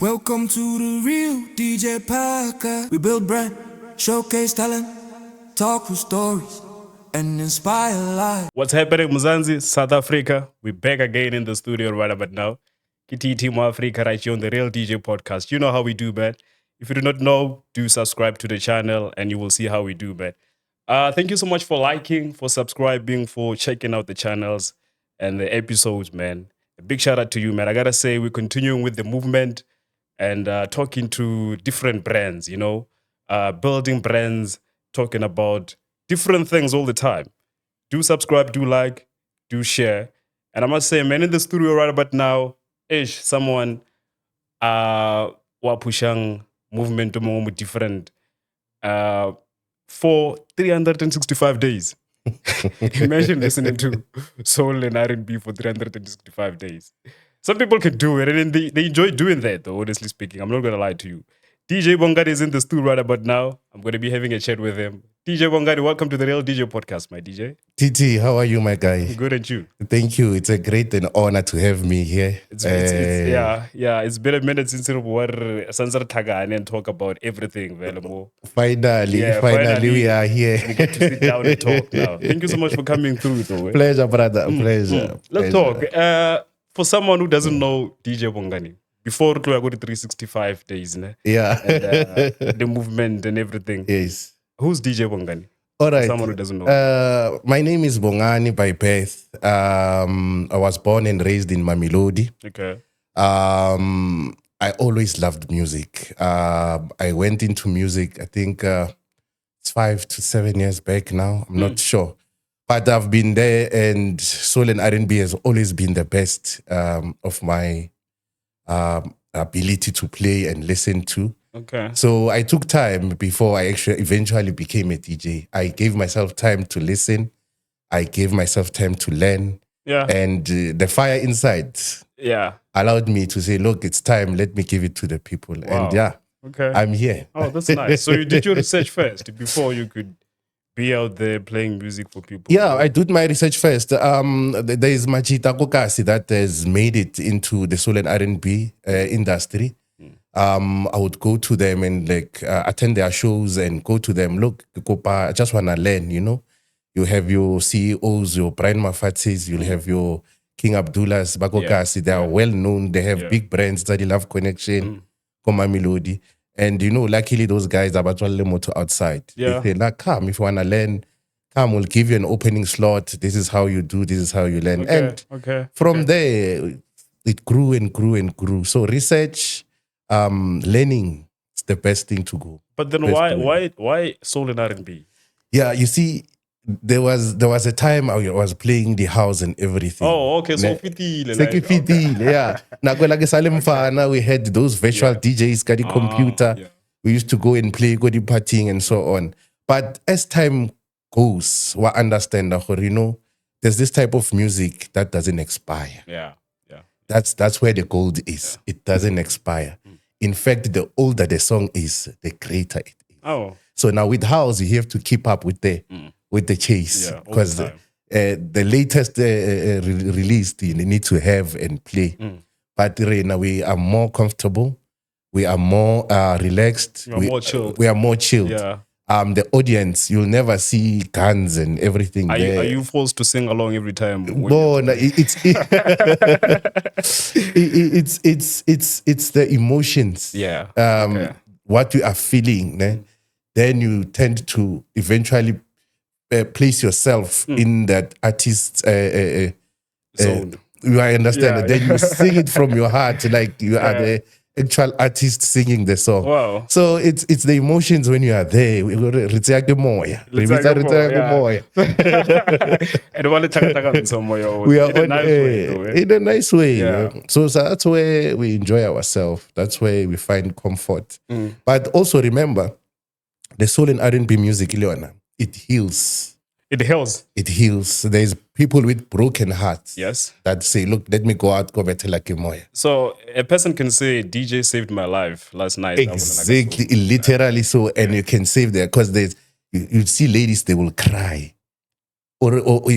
Welcome to the real DJ podcast. We build brand, showcase talent, talk through stories, and inspire lives. What's happening, Mzanzi, South Africa? We're back again in the studio right about now. Kiti Team Africa right here on the Real DJ podcast. You know how we do, man. If you do not know, do subscribe to the channel and you will see how we do, man. Thank you so much for liking, for subscribing, for checking out the channels and the episodes, man. A big shout out to you, man. I gotta say, we're continuing with the movement and talking to different brands, building brands, talking about different things all the time. Do subscribe, do like, do share. And I must say, man, in the studio right about now, someone wapushang movement with different for 365 days. Imagine listening to soul and R&B for 365 days. Some people can do it, and they enjoy doing that, though, honestly speaking. I'm not going to lie to you. DJ Bongani is in the studio right about now. I'm going to be having a chat with him. DJ Bongani, welcome to the Real DJ podcast, my DJ. TT, how are you, my guy? Good, and you? Thank you. It's a great and honor to have me here. It's been a minute since we were Sansar Tagan and talk about everything. Finally, we are here. We get to sit down and talk now. Thank you so much for coming through, though. Pleasure, brother. Pleasure. Let's talk. For someone who doesn't know DJ Bongani, before I go to 365 days, yeah, and, the movement and everything. Yes. Who's DJ Bongani? All right. Someone who doesn't know. My name is Bongani by birth. I was born and raised in Mamelodi. Okay. I always loved music. I went into music, I think it's 5 to 7 years back now. I'm not sure. But I've been there, and soul and R&B has always been the best of my ability to play and listen to. Okay. So I took time before I eventually became a DJ. I gave myself time to listen. I gave myself time to learn. Yeah. And the fire inside allowed me to say, look, it's time. Let me give it to the people. Wow. And okay. I'm here. Oh, that's nice. So you did your research first before you could be out there playing music for people? Yeah, I did my research first. There is Machita Kokasi that has made it into the soul and R&B industry. I would go to them and attend their shows and go to them. Look, I just want to learn, You have your CEOs, your Brian Mafatis, you'll have your King Abdullahs, Bakokasi. They are well known. They have big brands, Daddy Love Connection, Mamelodi. And, luckily those guys are about motor outside. Yeah. They say, come, if you want to learn, come, we'll give you an opening slot. This is how you do, this is how you learn. From there, it grew and grew and grew. So research, learning is the best thing to go. But then why soul and R&B? Yeah, you see, there was a time I was playing the house and everything. Oh, okay. So fitile. Yeah. Now we had those virtual DJs, got the computer. Yeah. We used to go and play, go to partying and so on. But as time goes, we understand that, there's this type of music that doesn't expire. Yeah. That's where the gold is. It doesn't expire. In fact, the older the song is, the greater it is. Oh. So now with house, you have to keep up with the chase, because the latest release you need to have and play. But right now we are more comfortable, we are more relaxed, we are more chilled. Yeah. The audience, you'll never see guns and everything. Are you forced to sing along every time? It's the emotions. Yeah. What you are feeling. Then you tend to eventually place yourself in that artist's zone. I understand that. Then you sing it from your heart, like you are the actual artist singing the song. Wow. So it's the emotions when you are there. We are on in a nice way. Yeah. So that's where we enjoy ourselves. That's where we find comfort. But also remember, the soul and R&B music, Ileana, it heals. It heals. It heals. There's people with broken hearts. Yes. That say, look, let me go out, go better like Moya. So a person can say, DJ saved my life last night. Exactly. Literally so. And you can save there because you see ladies, they will cry. Or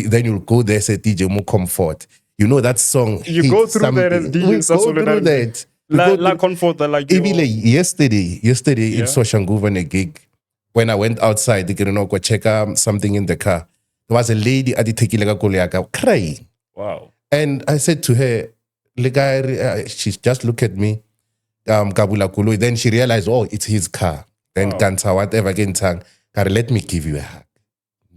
then you'll go there, say, DJ, more comfort. That song. You go through that as DJ. We go through that. La comfort, like Ebile, yesterday Yeah. in Soshanguve on a gig, when I went outside, they go check something in the car. There was a lady at the tequila Goliaka crying. Wow. And I said to her, she just looked at me, Kabula Kulu. Then she realized, oh, it's his car. Then Wow. Kansa, whatever, again, let me give you a hug.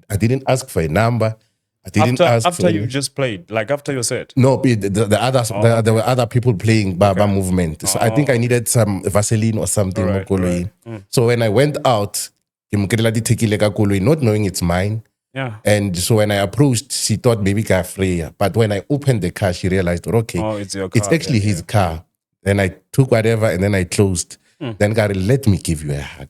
I didn't ask for a number. I didn't ask After for you just played, like after your set. No, the others, there were other people playing Baba movement. So I think I needed some Vaseline or something. Alright, alright. So when I went out, not knowing it's mine. Yeah. And so when I approached, she thought maybe car free. But when I opened the car, she realized, okay, Oh, it's your it's car. actually his car. Then I took whatever and then I closed. Then Gary, let me give you a hug.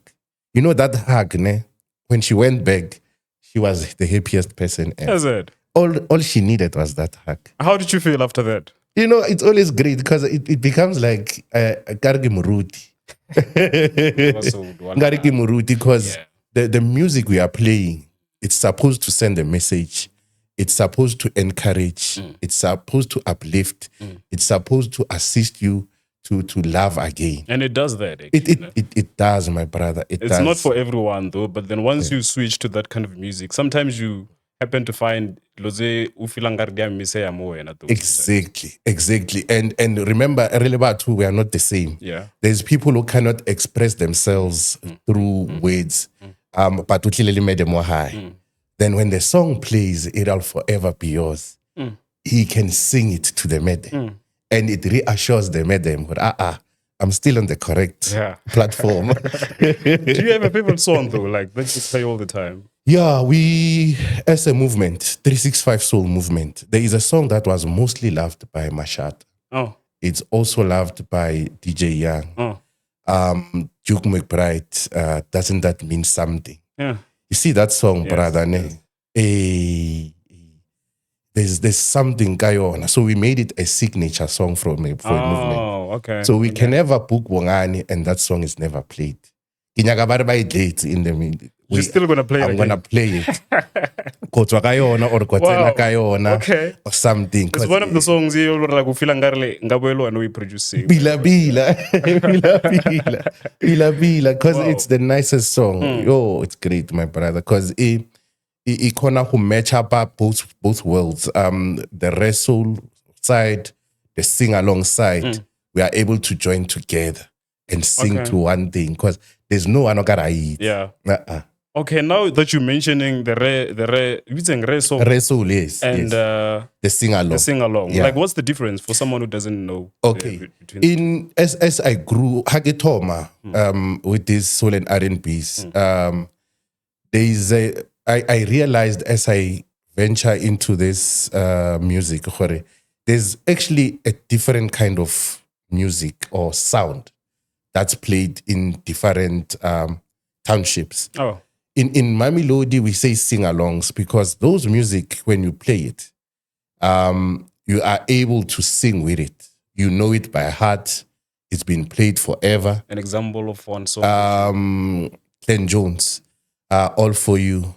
You know that hug, ne? When she went back, she was the happiest person ever. Is it? All she needed was that hug. How did you feel after that? You know, it's always great because it becomes like Gargi Muruti. Gargi Muruti, because the music we are playing, it's supposed to send a message. It's supposed to encourage. It's supposed to uplift. It's supposed to assist you to love again. And it does that. Actually, It does, my brother. It's does. Not for everyone though, but then once you switch to that kind of music, sometimes you happen to find Exactly. And remember, too, we are not the same. Yeah. There's people who cannot express themselves through words. But utlilele made them more high. Then when the song plays, it'll forever be yours. He can sing it to the madam. And it reassures the madam, I'm still on the correct platform. Do you have a favorite song though, like that you play all the time? Yeah, we, as a movement, 365 Soul movement, there is a song that was mostly loved by Mashat. Oh. It's also loved by DJ Young. Oh. Duke McBride, Doesn't That Mean Something? Yeah. You see that song, Yes, brother? yes. There's something going on. So we made it a signature song for a movement. Oh, okay. So we can never book Bongani and that song is never played. In the You're still gonna play it? I'm again? gonna play it. Kotwa kayona or kotsena kayona Okay. or something. It's one of the songs you like feel ngabelo and we produce. Bila, because it's the nicest song. Yo, it's great, my brother. Because it who match up both worlds. The wrestle side, the sing along side, we are able to join together and sing to one thing. Because there's no one gonna eat. Yeah. Okay, now that you're mentioning the song Wrestle, yes. and yes. The sing along. the sing along, Yeah. like what's the difference for someone who doesn't know? Okay. Between As I grew Hagetoma with this soul and R&B's, I realized as I venture into this music, there's actually a different kind of music or sound that's played in different townships. Oh. In Mamelodi, we say sing-alongs because those music, when you play it, you are able to sing with it. You know it by heart. It's been played forever. An example of one song. Ken Jones, All For You.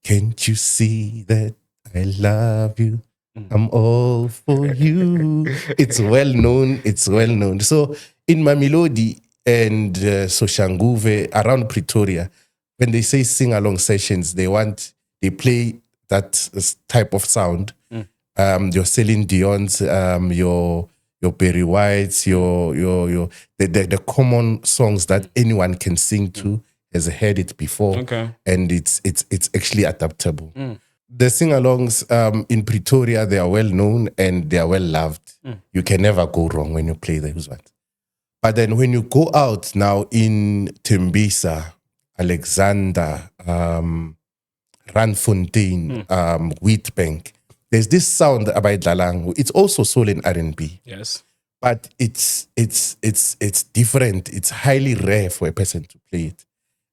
Can't you see that I love you? I'm all for you. It's well known. So in Mamelodi and Soshanguve, around Pretoria, when they say sing-along sessions, they play that type of sound. Your Celine Dion's, your Barry White's, the common songs that anyone can sing to, has heard it before. Okay. And it's actually adaptable. The sing-alongs in Pretoria, they are well known and they are well loved. You can never go wrong when you play those ones. But then when you go out now in Tembisa, Alexander, Randfontein, Wheatbank, there's this sound by Dlalang. It's also soul and R&B. Yes. But it's different. It's highly rare for a person to play it.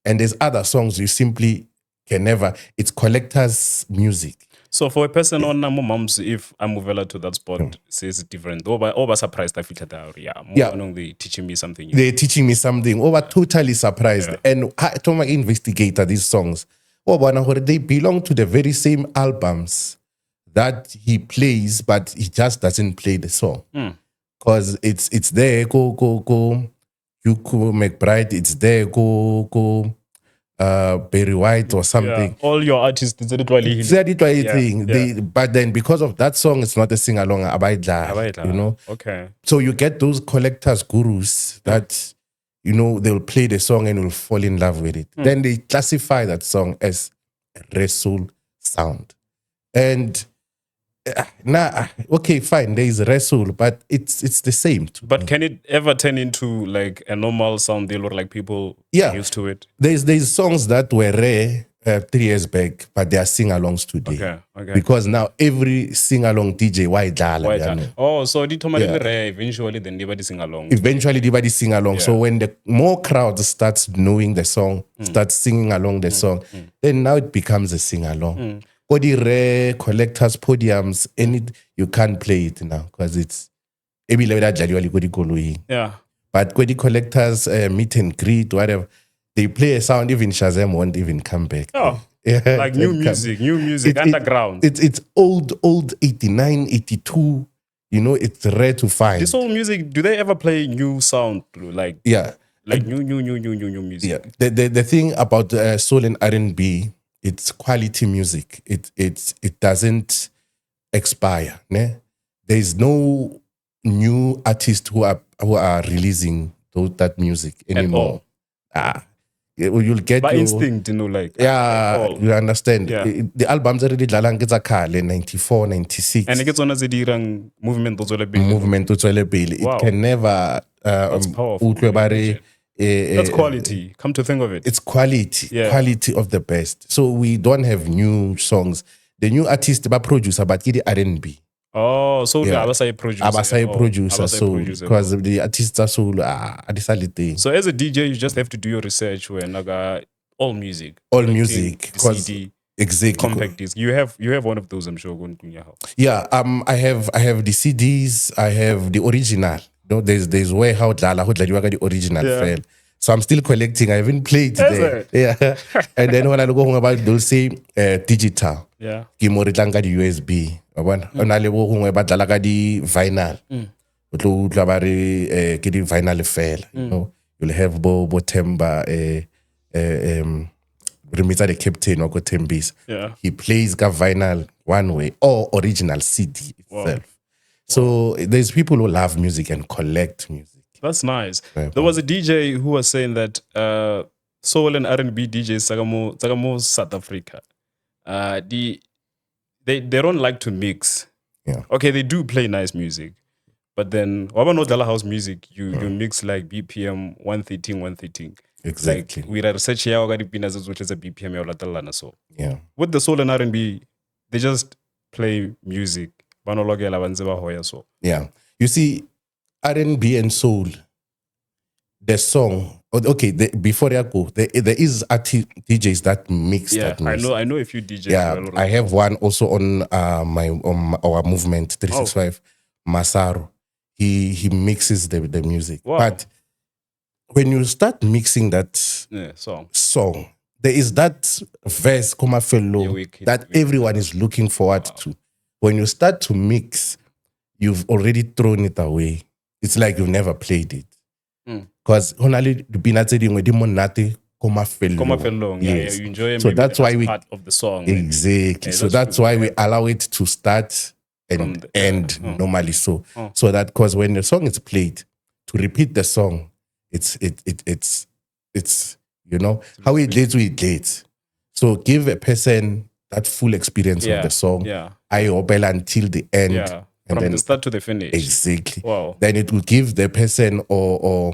And there's other songs you simply can never. It's collector's music. So for a person on Mom's, if I move to that spot, says it's different. Over surprised I feel that they teaching me something new. They're teaching me something. Totally surprised. And I told my investigator these songs. They belong to the very same albums that he plays, but he just doesn't play the song. because it's there. Go. Yuko McBride. It's there. Go. Barry White or something. Yeah, all your artists did it while he Exactly what I Yeah, think. yeah. But then because of that song, it's not a sing along. You know. Okay. So you get those collectors gurus that they'll play the song and will fall in love with it. Then they classify that song as a soul sound. And okay, fine, there is Resul, but it's the same too. But can it ever turn into like a normal sound deal or like people used to it? There's songs that were rare 3 years back, but they are sing-alongs today. Okay. Because now every sing-along DJ, why dala? Oh, so the rare eventually then everybody sing along. Eventually everybody sing along. Yeah. So when the more crowd starts knowing the song, starts singing along the song, then now it becomes a sing-along. For the rare collectors, podiums, you can't play it now because it's Yeah. but when the collectors meet and greet, whatever, they play a sound, even Shazam won't even come back. Oh, yeah, like new music, underground. It's old 89, 82. It's rare to find. This old music, do they ever play new sound? Like new music? Yeah. The thing about soul and R&B, it's quality music. It doesn't expire. Ne? There is no new artist who are releasing that music anymore. You'll get by instinct, like you understand. Yeah. The albums already dlalang it's a kale 94, 96. And it gets on as a dirang movement It Wow. can never That's powerful. That's quality. Come to think of it. It's quality of the best. So we don't have new songs. The new artist ba producer but the R&B. Oh, so Yeah. Abasai producer. Abasai producer. Abasai So producer. because the artists are so adisalite. So as a DJ, you just have to do your research when all music. All Like music. the CD, Exactly. compact disc. You have one of those, I'm sure, going to your house. Yeah, I have the CDs, I have the original. There's way how the original Yeah. file. So I'm still collecting. I haven't played Is there. it? Yeah. And then when I go home about they'll say digital. Yeah. Ke mo re tlang ka di USB. Wa bona? Ona le bo gongwe ba tla ka di vinyl. O tlo utlwa ba re ke di vinyl fela. You'll have bo Temba Remita the captain or Tembis. Yeah. He plays ka vinyl one way or original CD itself. So there's people who love music and collect music. That's nice. Yeah. There was a DJ who was saying that soul and R&B DJs Sagamo South Africa. They don't like to mix. Yeah. Okay, they do play nice music. But then Wabano Dala House music, you mix like BPM 113. Exactly. Like we are research here which is a BPM ya so. Yeah. With the soul and R&B, they just play music. So. Yeah. You see, R&B and soul, the song. Okay, before I go, there is DJs that mix that music. I know a few DJs. Yeah, I have one also on our movement 365, Masaro. He mixes the music. Wow. But when you start mixing that song, there is that verse, Koma Fellow, that everyone is looking forward to. When you start to mix, you've already thrown it away. It's like you've never played it. Because only the binate with the monate Koma Fellow. Yes. You enjoy it. So that's why we part of the song. Exactly. So that's why we allow it to start and end normally. So that because when the song is played, to repeat the song, it's how it leads. So give a person that full experience of the song. Yeah. I obey until the end. Yeah. And From then, the start to the finish. Exactly. Wow. Then it will give the person or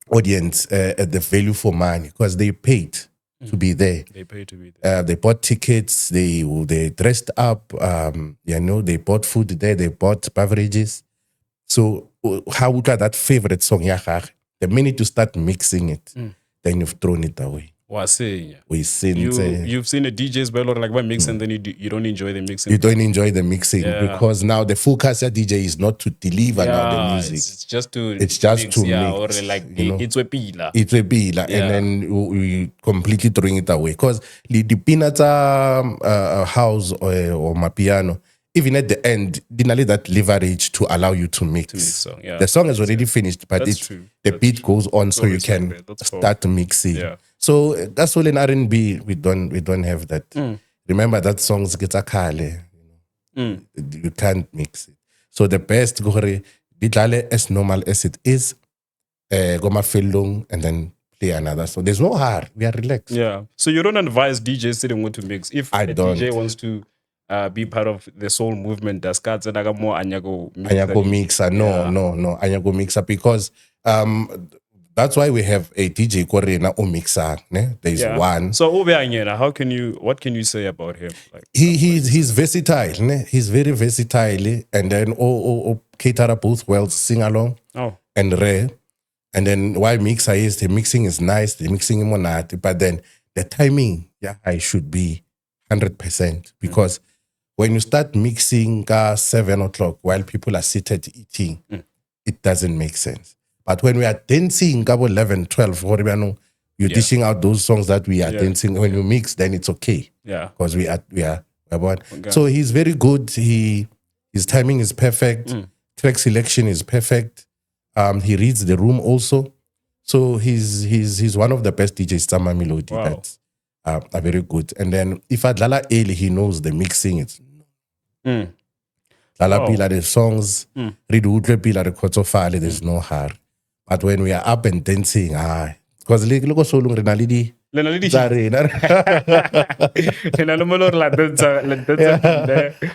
audience the value for money because they paid to be there. They paid to be there. They bought tickets. They dressed up. They bought food there. They bought beverages. So how would that favorite song? The minute you start mixing it, then you've thrown it away. You've seen a DJ's bell like by mix and then you don't enjoy the mixing. You don't enjoy the mixing because now the focus of DJ is not to deliver now the music. It's just to mix, or like it's a pila. It's a pila, and then we completely throwing it away because the peanuts house or my piano even at the end, dinali that leverage to allow you to mix. So, yeah. The song is already finished, but That's true. the beat goes on, so you respect can that. That's start mixing. Yeah. So that's all in R&B. We don't have that. Remember that song's Gitakale. You can't mix it. So the best gore ditlale as normal as it is. Go mafellong and then play another. So there's no hard. We are relaxed. Yeah. So you don't advise DJs sitting want to mix. If I a don't. DJ wants to be part of the soul movement, does Katz and more Anyago Anyago mixer. No. Anyago mixer because that's why we have a DJ Korena o mixer. Ne? There's one. So Obe Anyena, what can you say about him? Like he's versatile. Ne? He's very versatile. And then cater both worlds, sing along and rare. And then why mixer is the mixing is nice, the mixing is not, but then the timing, I should be 100% because when you start mixing 7 o'clock while people are seated eating, it doesn't make sense. But when we are dancing 11, 12, you're dishing out those songs that we are dancing. When you mix, then it's okay. Yeah. Because we are one. Okay. So he's very good. His timing is perfect. Track selection is perfect. He reads the room also. So he's one of the best DJs, Mamelodi. Wow. That's are very good. And then if Adlala Eli, he knows the mixing. It's Lala Pila, the songs, read Utle Pila, the Kotofale, there's no hard. But when we are up and dancing, because look so long, Renalidi.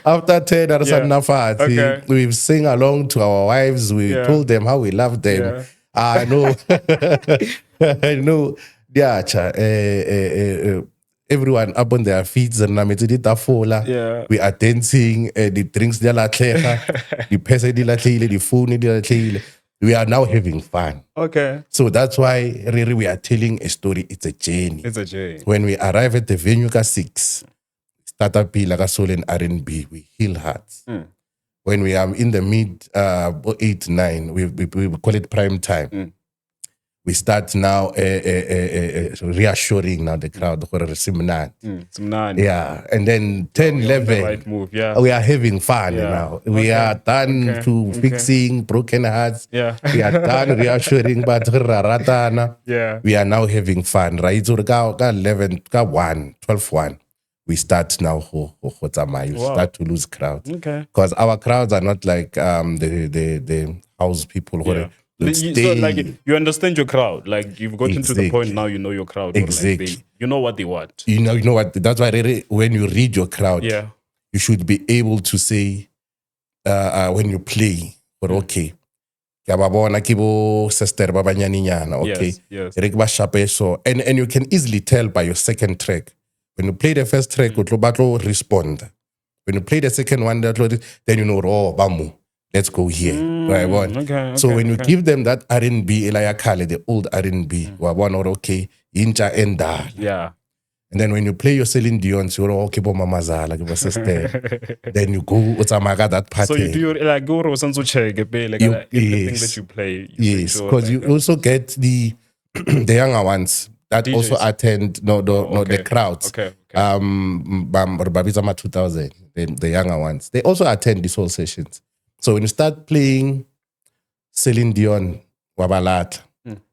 After 10 hours, we sing along to our wives. We told them how we love them. I know. I know. Everyone up on their feet. We are dancing. The drinks, the pesa, the phone, we are now having fun. Okay. So that's why really we are telling a story. It's a journey. It's a journey. When we arrive at the venue at 6, start up like soul and R&B, we heal hearts. When we are in the mid 8, 9, we call it prime time. We start now reassuring now the crowd. Yeah, and then 10, 11, right move, we are having fun now. We are done to fixing broken hearts. Yeah. We are done reassuring, but we are now having fun, right? So 11, 12, 1, we start now. You start to lose crowds. Okay. Because our crowds are not like the house people who so like you understand your crowd, like you've gotten to the point now you know your crowd. Exactly. Like you know what they want. You know what. That's why when you read your crowd, you should be able to say when you play, but okay. Sister okay. Yes. And you can easily tell by your second track. When you play the first track, respond. When you play the second one, then you know, bamu. Let's go here. Right, so when you give them that R&B, the old R&B, okay, incha enda. Yeah. And then when you play your Celine Dion, you're okay, mama like your sister. Then you go utamaga that party. So you do like go check everything that you play. Yes, because you also get the younger ones that DJs also attend the crowds. Okay. Babizama 2000, the younger ones. They also attend the soul sessions. So when you start playing Celine Dion, Wabalat,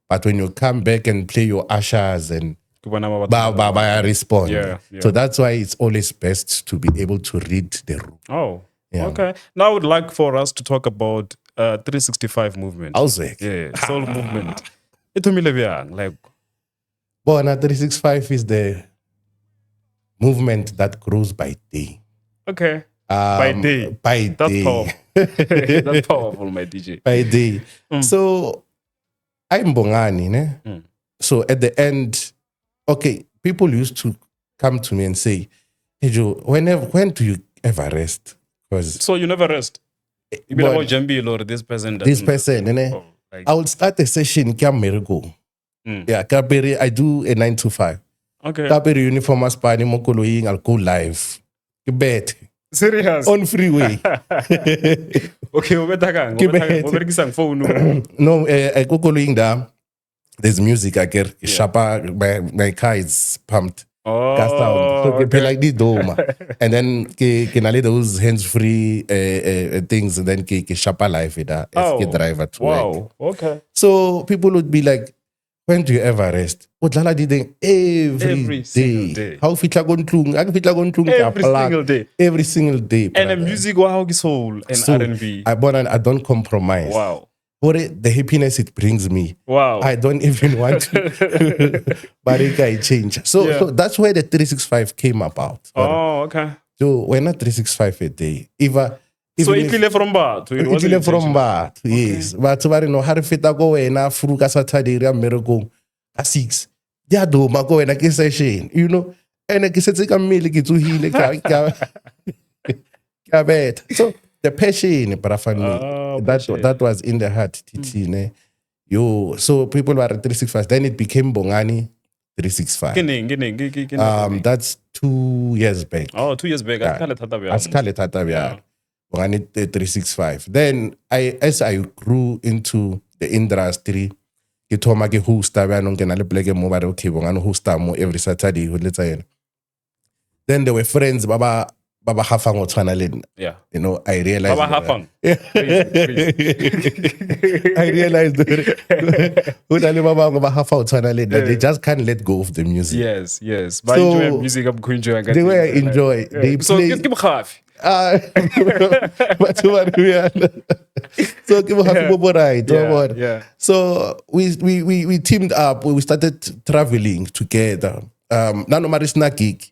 but when you come back and play your Ushers and Baba respond. Yeah. So that's why it's always best to be able to read the room. Oh, okay. Now I would like for us to talk about 365 movement. Yeah, soul movement. Like, Bona 365 is the movement that grows by day. Okay. By day. That's powerful. That's powerful, my DJ. By day. So I'm Bongani, ne? So at the end, okay, people used to come to me and say, "Hey Joe, when do you ever rest?" So you never rest. You be about Jambi or this person. Ne? I will start a session in Yeah, I do a 9 to 5. Okay. Kaperi uniform as pani mokoloing, I'll go live. You bet. Serious? On freeway. Okay, phone. No, I go going down. There's music I get. Shapa, my car is pumped. ka sound. So Oh, ke okay. play like the doma. And then ke na le those hands-free things, and then ke sharper life it as ke driver to work. Wow. Okay. So people would be like, when do you ever rest? O dlala dideng every single day. day. How fitla go ntlung, a ke fitla go ntlung ke a Every plug single day. every single day. And the brother. music, wow, soul and So R&B. I don't compromise. Wow. What the happiness it brings me. Wow. I don't even want to. But it can change. So Yeah. so that's where the 365 came about. Oh, okay. So we're not 365 a day. So it came from Bat. It wasn't Italy from intentional. Bat, yes. But ba no ha re feta go wena furu ka Saturday re mmerekong ka 6. Dia do ma go wena ke session, you know. Ene ke setse ka mmele ke tsohile ka bet. So the passion parafani that was in the heart titine. Yo, so people were 365. Then it became Bongani-365. That's 2 years back. Oh, 2 years back. Askale Tatabiar. Bongani-365. Then as I grew into the industry, ke thoma ke hosta ba no ke na le pleke mo ba re okay Bongani hosta mo every Saturday ho letsa yena. Then there were friends baba hafang o tshwana le nna. Yeah. You know, I realized Baba hafang. I realized they just can't let go of the music. Yes. But So, enjoy music, I'm enjoy. The way I enjoy, they So play. give me half. So right. Yeah. So we teamed up. We started traveling together. Nano marisna gig.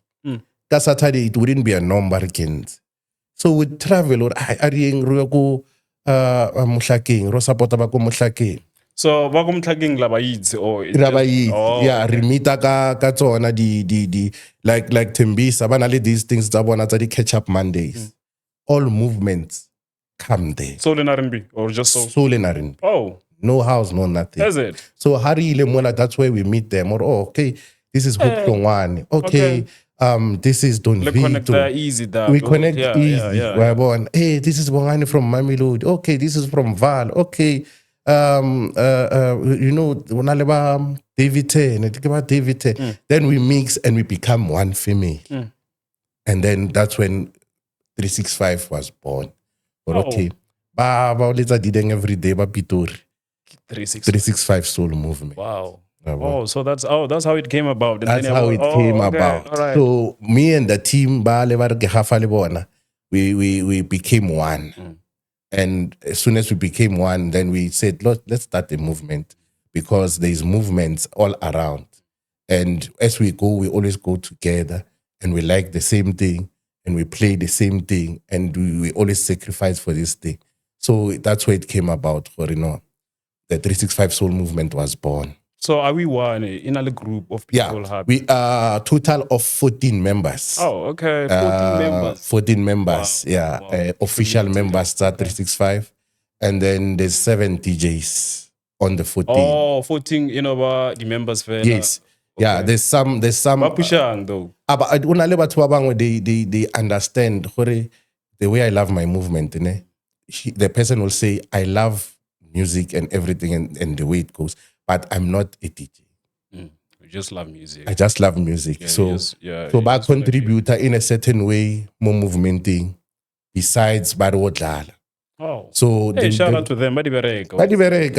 Ka Saturday it wouldn't be a number weekend. So we travel or arieng ro go Mohlakeng, ro support ba ko Mohlakeng. So ba go mtlhakeng la baitse or Yeah, re meeta ka tsona di like Tembisa bana le these things tsa bona tsa di catch up Mondays. All movements come there. Soul and R&B or just soul? Soul and R&B. Oh. No house, no nothing. Is it? So Hari Lemola, that's where we meet them. Or okay, this is Hook One. Okay. This is Don Vito. Connect easy. We connect easy. We're born. Hey, this is Bongani from Mamelodi. Okay, this is from Val. Okay, you know, David Ten. Then we mix and we become one family. And then that's when 365 was born. But okay, let's didn't every day, but Pitori. 365 Soul Movement. Wow. Oh, so that's how it came about. That's how it came about. Right. So me and the team, we became one. And as soon as we became one, then we said, let's start a movement because there's movements all around. And as we go, we always go together and we like the same thing and we play the same thing and we always sacrifice for this thing. So that's where it came about. The 365 Soul Movement was born. So are we one in a group of people? Yeah, we are a total of 14 members. Oh, okay. 14 members. 14 members, wow. Yeah. Wow. Official members at 365. And then there's 7 DJs on the 14. Oh, 14, you know what the members for. Yes. Okay. Yeah, there's some Pushang though. But they understand the way I love my movement, the person will say, I love music and everything and the way it goes. But I'm not a DJ. You just love music. I just love music. Yeah, so I contribute in a certain way, more movementing, besides Barwodlala. Oh. So shout out to them.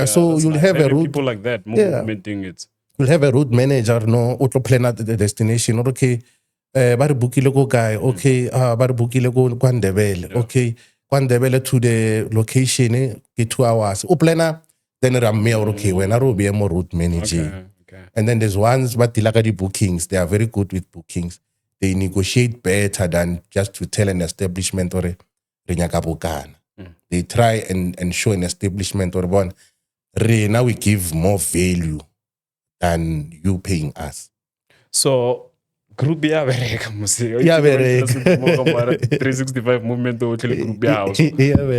So you'll have a route. People like that, movementing it. You'll have a route manager, no, auto plan at the destination. Or okay, bari bukile go guy, okay, bari bukile go Kwandebele, okay, Kwandebele to the location, 2 hours. Uplana. Then okay, when I will be a more route manager. Okay. And then there's ones but the bookings, they are very good with bookings. They negotiate better than just to tell an establishment or they try and show an establishment or one. Now we give more value than you paying us. So group ya bereka museo. Ya bereka. 365 movement to group ya house.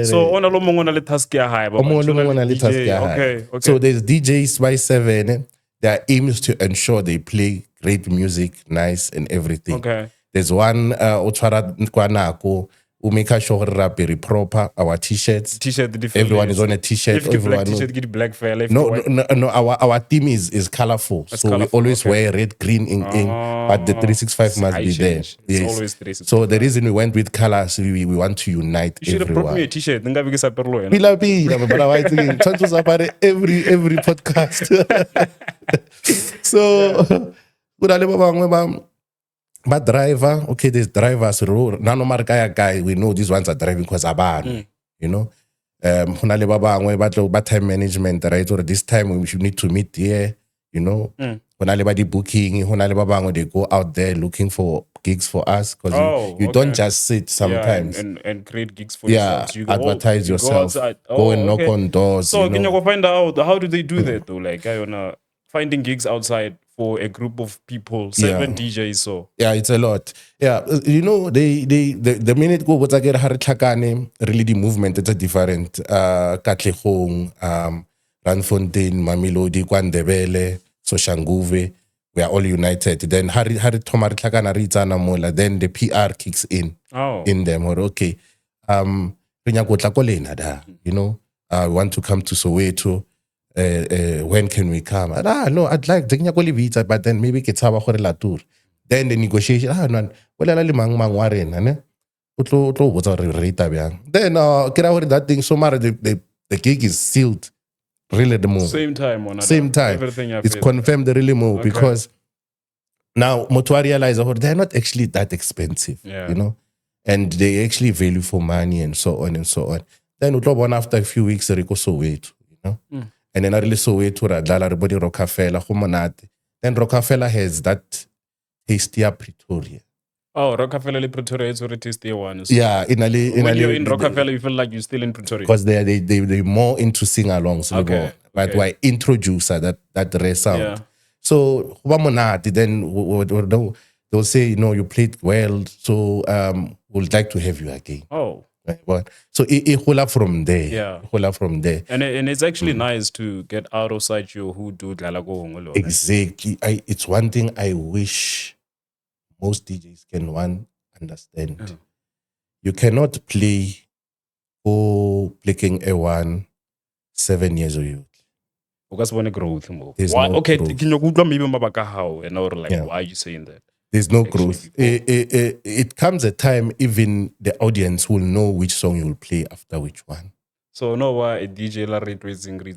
So ona lo mongwe na le task ya high. Okay. So there's DJs by 7. Their aim is to ensure they play great music, nice and everything. Okay. There's one Otwara Nkwanako we make sure rap very proper. Our t-shirts, T-shirt, the different everyone layers. is on a t-shirt. If you get black Everyone T-shirt, get black file. If no, white, no, our team is colorful. So colorful, we always okay. wear red, green, ink, but the 365 must be there. It's Yes. always 365. So the reason we went with colors, we want to unite You should have brought everyone. me a T-shirt. Nunga bigisa perlo, you know? Pila, but I think Chances apare every podcast. So, but driver, okay, there's drivers. Nano markaya guy, we know these ones are driving because aban, you know. Hunale baba time management, right? Or this time we should need to meet here, you know. Hunale badi booking, hunale baba they go out there looking for gigs for us because you don't just sit sometimes. Yeah, and create gigs for yourself. You go, advertise you yourself. Go and knock on doors. So you can know? you go find out how do they do that though? Like I wanna finding gigs outside for a group of people, 7 DJs. So yeah, it's a lot. Yeah, you know, the minute go what's get Haritlakane, really the movement it's a different. Katlehong, Ranfontein, Mamelodi, Kwandebele, Soshanguve, we are all united. Then Hari Tomartlakana Ritana Mola, then the PR kicks in them. Or okay, you know, we want to come to Soweto. When can we come? No, I'd like to but then maybe it's our tour. Then the negotiation, no, then that thing so much the gig is sealed. Really the move. Same time. Everything it's confirmed the really move because now Motua realize they're not actually that expensive, you know, and they actually value for money and so on and so on. Then we after a few weeks, they go Soweto, you know. And then I really saw it to everybody Rockefeller, then Rockefeller has that tastier Pretoria. Oh, Rockefeller Pretoria is already tastier one. So yeah, when you're in Rockefeller, you feel like you're still in Pretoria. Because they're more into sing-alongs. But why introduce that rare sound. Yeah. So then they'll say, you know, you played well, so we'd like to have you again. Oh. So it hula from there. Yeah. Hula from there. And it's actually nice to get out of sight you who do Dlalago. Exactly. It's one thing I wish most DJs can understand. You cannot play playing A1 7 years old. Because when growth. Why? No okay, growth. Can you go maybe how and or like why are you saying that? There's no growth. It comes a time even the audience will know which song you will play after which one. So no why a DJ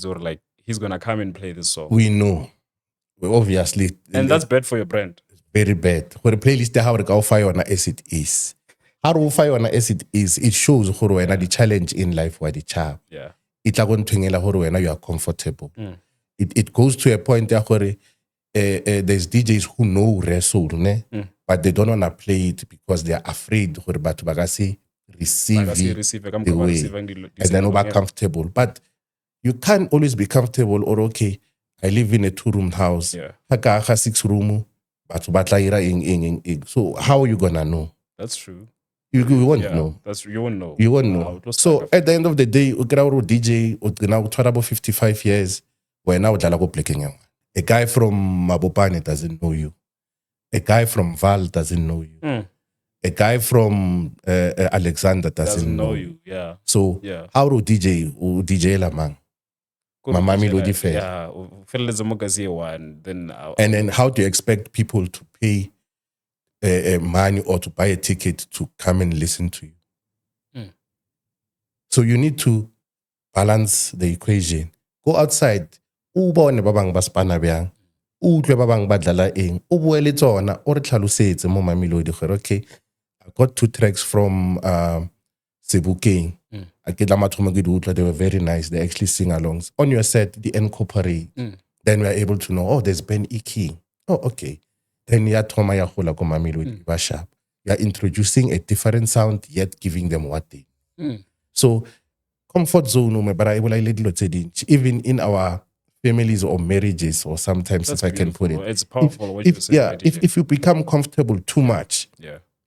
or like he's gonna come and play this song. We know. Obviously. And that's bad for your brand. Very bad. For the playlist how to fire on as it is. How to fire on as it is, it shows the challenge in life where the chap. Yeah. It's like when you are comfortable. It goes to a point where there's DJs who know wrestle, but they don't want to play it because they are afraid to receive the way and they're not comfortable. But you can't always be comfortable or okay, I live in a 2-room house. Yeah. 6-room, so how are you gonna know? That's true. You won't know. You won't know. You won't know. So at the end of the day, DJ now 55 years, we're now playing. A guy from Mabopane doesn't know you. A guy from Val doesn't know you. A guy from Alexander doesn't know you. Yeah. So how do DJ Lamang? Mamelodi fair. Yeah. And then how do you expect people to pay money or to buy a ticket to come and listen to you? So you need to balance the equation. Go outside. Ubone babang baspana byang. Utlwe babang badlala eng. Ubuele tsona o re tlhalosetse mo Mamelodi gore okay, I got 2 tracks from Sebokeng. They were very nice. They actually sing alongs. On your set, the incorporate. Then we are able to know, there's Ben E. King. Oh, okay. Then ya Toma ya Hula ko Mamelodi Bashap. You are introducing a different sound, yet giving them what they need. So, comfort zone, but I will even in our families or marriages, or sometimes that's if I can put it. It's powerful what you're saying. If you become comfortable too much,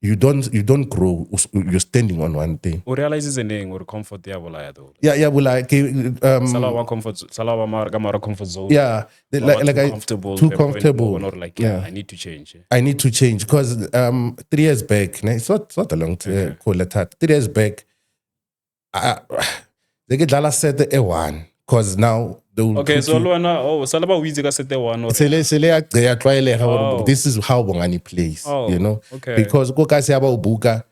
you don't grow. You're standing on one thing. O realize a name or comfort ya bolaya though. Yeah, well, like Sala wa comfort, sala wa mara comfort zone. yeah, Like like too comfortable. too to the point comfortable. where we're like, yeah, I need to change. I need to change because 3 years back, it's not a long time. Call it that. 3 years back, they get Dala set a one because now they will. Okay, so Luana, Salaba Wizi ka set one or This is how Bongani plays. Oh, You know, okay. because Kokasi about Buka,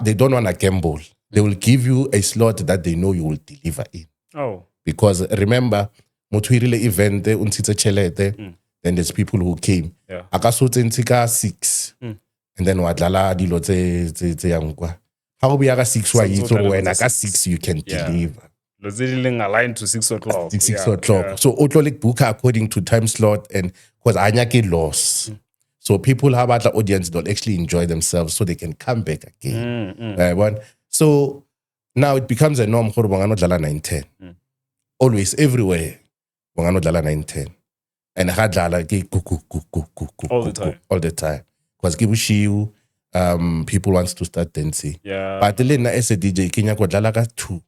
they don't want to gamble. They will give you a slot that they know you will deliver in. Oh, Because remember, Motuirile event, unsitse chelete, then there's people who came. yeah. Akasutse ntsika 6. And then wadlala dilo tse yangwa. How be aga 6 wa So yitso dlala when tse aka 6. 6 you can Yeah. deliver. Lozili aligned to 6 o'clock. 6 Yeah, o'clock. yeah. So otlolik buka according to time slot and because anyake loss. So people have other audience don't actually enjoy themselves so they can come back again. Right? So now it becomes a norm for Bongano Dlala 910. Always, everywhere. Bongano Dlala 910. And Hadlala All the time. All the time. Because Kibushiu, people wants to start dancing. Yeah. But the lena as a DJ, Kenya ko dlala ka 2.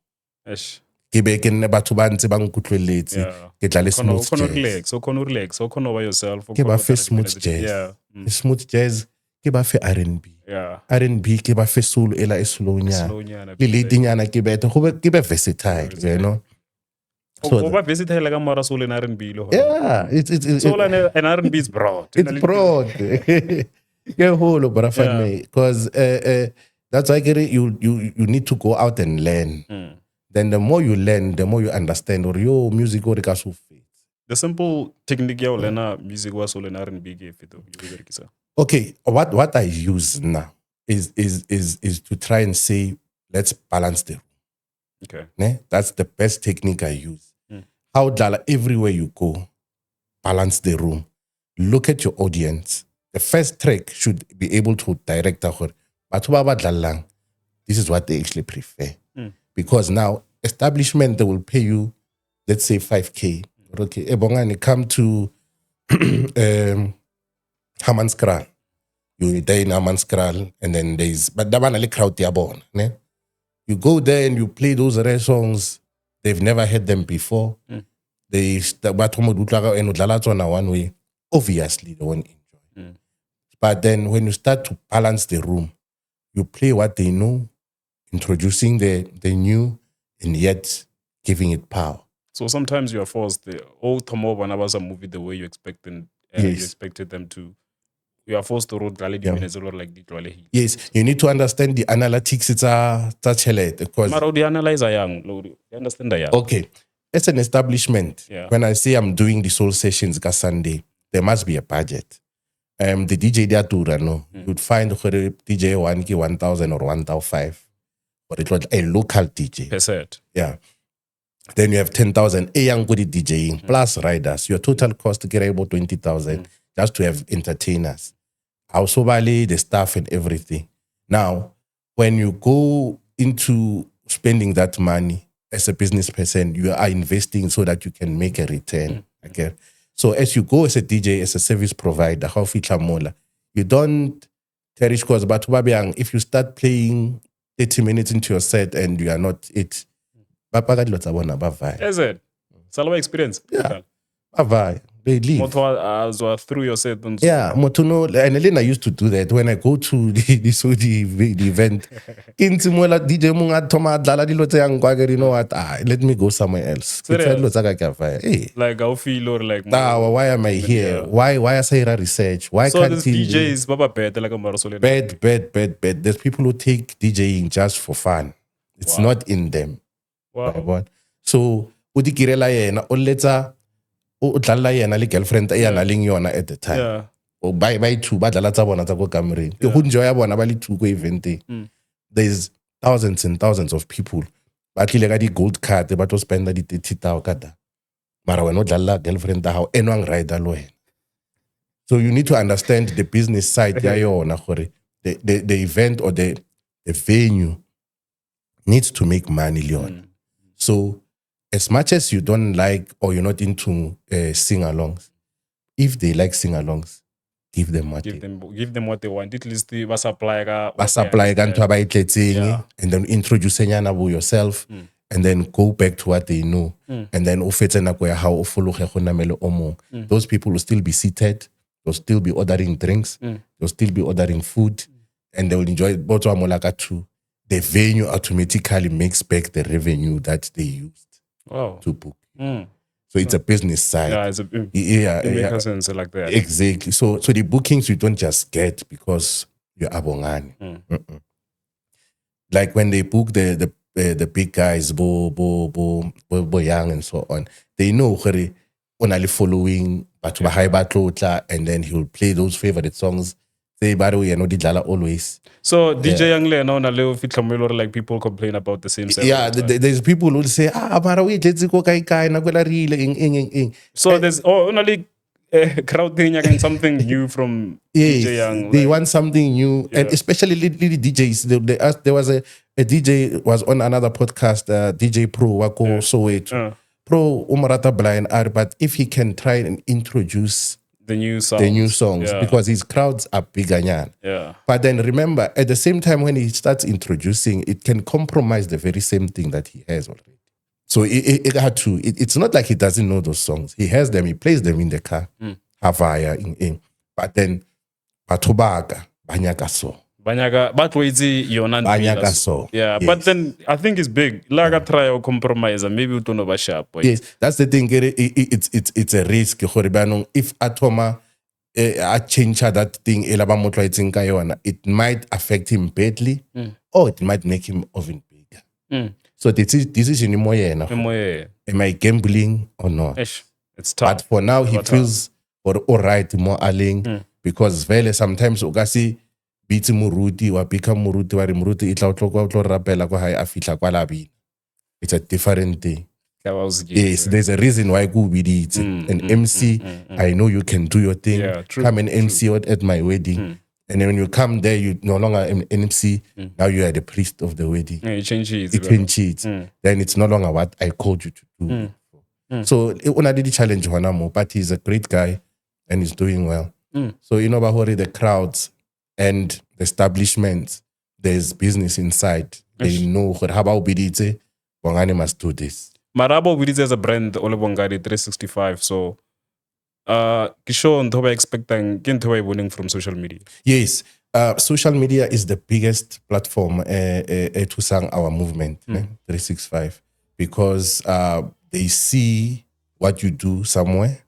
Esh. Ke ke nne batho ba ntse ba nkutlweletse Yeah. ke dlale smooth Kono jazz. relax. So kono relax. So kono by yourself. Ke ba fe smooth jazz. Yeah. Smooth jazz ke ba fe R&B. Yeah. R&B ke ba fe soul ela e slow nyana. Slow nyana. Le late nyana ke bete ke be versatile, you know. So ba versatile like Mara soul and R&B lo. Yeah, it's Soul and R&B is broad. it's broad. Ke holo brafan me because that's why you need to go out and learn. Then the more you learn, the more you understand or your music or The simple technique ya olena music was soul and R&B ke fito. Okay, what I use now is to try and say let's balance the room. Okay. Ne? That's the best technique I use. How Dala everywhere you go, balance the room. Look at your audience. The first track should be able to direct her. But this is what they actually prefer. Because now, establishment, they will pay you, let's say 5K. Okay, Bongani, come to Hamanskral. You there in Hamanskral, and then there's, but that one, crowd ne? You go there and you play those rare songs. They've never heard them before. They one way. Obviously, they won't enjoy. But then when you start to balance the room, you play what they know, introducing the new, and yet giving it power. So sometimes you are forced. Tomo was a movie the way you expected. You expected them to. You are forced to road like the Yes, you need to understand the analytics. It's a because the analyzer young. You understand that? Yeah. Okay, it's an establishment. Yeah. When I say I'm doing the soul sessions Sunday, there must be a budget. The DJ there too, no, you'd find DJ 1,000 or 1,500, but it was a local DJ. Per set. Yeah. Then you have 10,000 a young good DJing plus riders. Your total cost to get about 20,000 just to have entertainers. Also, the staff and everything. Now, when you go into spending that money as a business person, you are investing so that you can make a return. Okay. So as you go as a DJ, as a service provider, you don't cherish cause. But if you start playing 30 minutes into your set and you are not it, is it? Salwa experience. Yeah. They leave. Through your set. Yeah, Motuno and Elena used to do that when I go to the event. DJ Munga Toma Dala di Lote you know what? Let me go somewhere else. Hey. Like I feel or like why am I here? Why I say research? Why so can't this DJ is Baba bad like a Marasol? Bad. There's people who take DJing just for fun. It's not in them. Wow. So Udikirela yena oleta utlala yena le girlfriend yana ling yona at the time. Yeah. By two badala tsa bona tsa go kamering. Ke go enjoy bona ba le two go event. There's thousands and thousands of people. Ba tlile ka di gold card ba to spend di 30,000 kada. Mara wena o dlala girlfriend how enwang rider lo wena. So you need to understand the business side ya yona gore the event or the venue needs to make money leon. So as much as you don't like or you're not into sing-alongs, if they like sing-alongs, give them what give they them what they want. At least ba supply ka ba supply ka ntho ba itletseng, and then introduce nyana bo yourself, and then go back to what they know, and then o fetse nako ya hao o fologe go namele o mong. Those people will still be seated, they'll still be ordering drinks, they'll still be ordering food, and they will enjoy it. But too, the venue automatically makes back the revenue that they used to book. So it's a business side. Yeah, it makes sense like that. Exactly. So the bookings you don't just get because you're Abongani. Like when they book the big guys, Bo Young and so on, they know where only following and then he'll play those favorite songs. Say by the way, always. So DJ Young Le now like people complain about the same stuff. Yeah, there's people who say, mara we let's go kai na kwela rile. So there's only crowd thing again, something new from DJ Young. They want something new, and especially little DJs. They asked, there was a DJ was on another podcast, DJ Pro Wako Soweto. Pro Umarata blind art, but if he can try and introduce the new songs, because his crowds are bigger. Yeah. But then remember, at the same time, when he starts introducing, it can compromise the very same thing that he has already. So it had to. It's not like he doesn't know those songs. He has them. He plays them in the car. Havaya in. But then, Batobaga Banyaka so. Banyaga, but so. Yeah, yes. But then I think it's big. Laga try or compromise, and maybe we don't know sharp. Yes, that's the thing. It's a risk. If Atoma I change that thing, it might affect him badly, or it might make him even bigger. So this is anymore. Am I gambling or not? It's tough. But for now, he feels all right, more alling, because very sometimes Ogasi. Biti muruti wa bika muruti wa muruti itla utlo rapela kwa hai afitla kwa labi. It's a different thing. Yes, there's a reason why go with it. An MC, I know you can do your thing. Yeah, true, come and MC at my wedding. And then when you come there, you no longer an MC. Now you are the priest of the wedding. Yeah, you change it. It changes. Then it's no longer what I called you to do. So it did the challenge but he's a great guy and he's doing well. So Bahori, the crowds and the establishment, there's business inside. They know how about Bidite, Bongani must do this. Marabo Bidite as a brand, Ole Bongani-365. So, Kisho Ntoba expecting Kintoba winning from social media. Yes, social media is the biggest platform to sang our movement, 365, because they see what you do somewhere.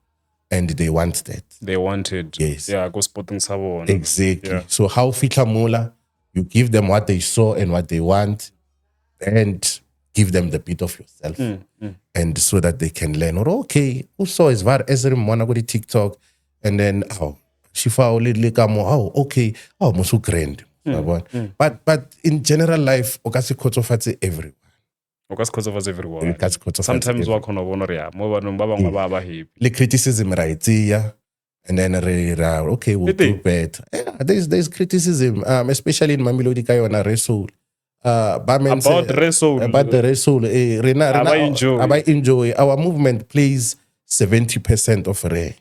And they want that. They wanted. Yes. Yeah, go spotting sabo. Exactly. Yeah. So how Fitla Mula, you give them what they saw and what they want, and give them the bit of yourself. And so that they can learn. Or okay, who saw is var Ezrim wanna go to TikTok, and then Shifa okay, Musu grand. But in general life, Okasi Kotofatse everyone. Everyone. Sometimes work on a one the criticism right here, and then okay, we'll do better. Yeah, there's criticism, especially in Mamelodi on a Soul. About the Soul. I enjoy our movement plays 70% of Ray.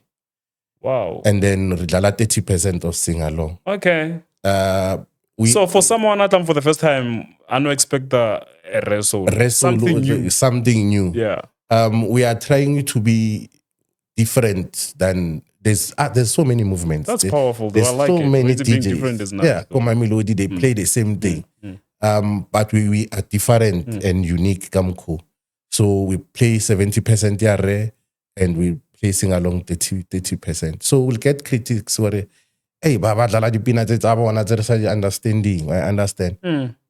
Wow. And then 30% of sing along. Okay. So for someone at for the first time, I don't expect a something new. Yeah. We are trying to be different than there's so many movements. That's powerful. There's so many DJs. Different is nice. Yeah, Mamelodi, they play the same thing. But we are different and unique. Kamko. So we play 70% yare and we play sing along 30%. So we'll get critics where hey, Baba Dala di Pina understanding. I understand.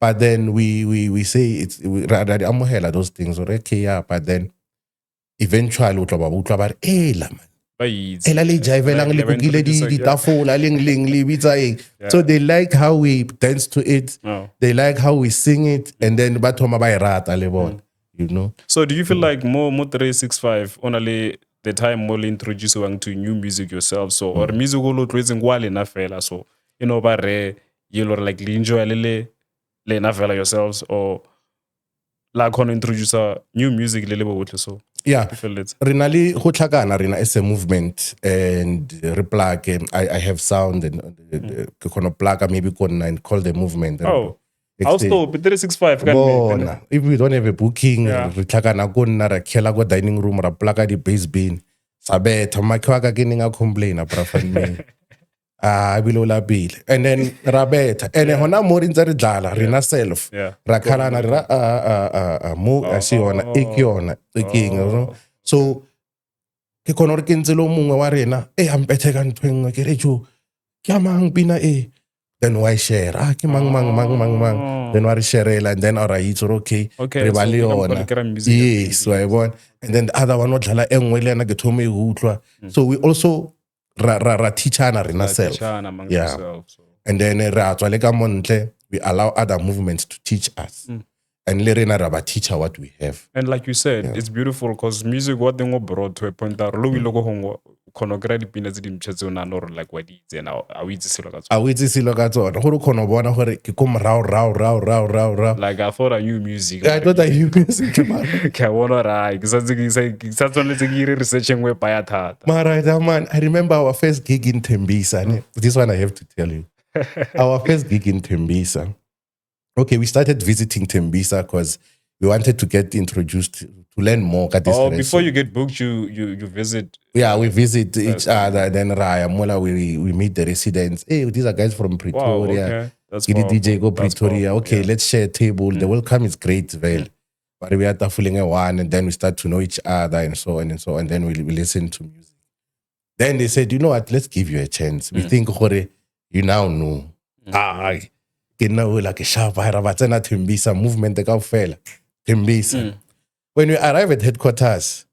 But then we say it's rather those things or okay, yeah, but then eventually so they like how we dance to it, they like how we sing it, and then you know. So do you feel like more 365 only the time more introduce you to new music yourself, so or music will raising while enough fella, so bare you like enjoy le enough fella yourselves or like on introduce new music so Yeah. feel it. Rinali Hutlakana Rina is a movement and replug. I have sound and kono plaka maybe and call the movement. Oh, I'll stop. 365. Bona. If we don't have a booking, Yeah. Ritlakana konna ra khela go dining room ra plaka di bass bin. Sabetha makhwaka kininga complain brafan me. Below la bill. And then Rabeta. And then hona more in the dala, Rina self. Yeah. Rakalana mo asiona, ikiona, iking. So ke konor kinzelo mungwe wa rena, am better kan tweng ke reju. Kya mang pina then why share? Ki mang. Then why share and then alright, okay. Okay. So yes, so I want. And then the other one not dlala engwe le na ke thome utlwa. So we also ra teachana rena self. Yeah. And then we allow other movements to teach us. And lerena raba teacher what we have. And like you said, it's beautiful because music what they brought to a point that logo hongo konogera dipina tse dimtshetse ona no like what is and a we tselo ka tsona. A we tselo ka tsona. Go re kono bona gore ke kom rao. Like I thought I knew music. I thought I knew music. Ke bona ra ke sa tsone tse ke researching we pa ya thata. Mara man, I remember our first gig in Tembisa. This one I have to tell you. Our first gig in Tembisa. Okay, we started visiting Tembisa because we wanted to get introduced to learn more. Before you get booked, you visit. Yeah, we visit each other. Then Raya Mola, we meet the residents. Hey, these are guys from Pretoria. Wow, okay. That's DJ go Pretoria. Okay, let's share a table. The welcome is great, well. But we are tafuling a one, and then we start to know each other and so on and so on. And then we listen to music. Then they said, you know what? Let's give you a chance. We think, you now know. Like a sharp Tembisa movement Tembisa. When we arrive at headquarters,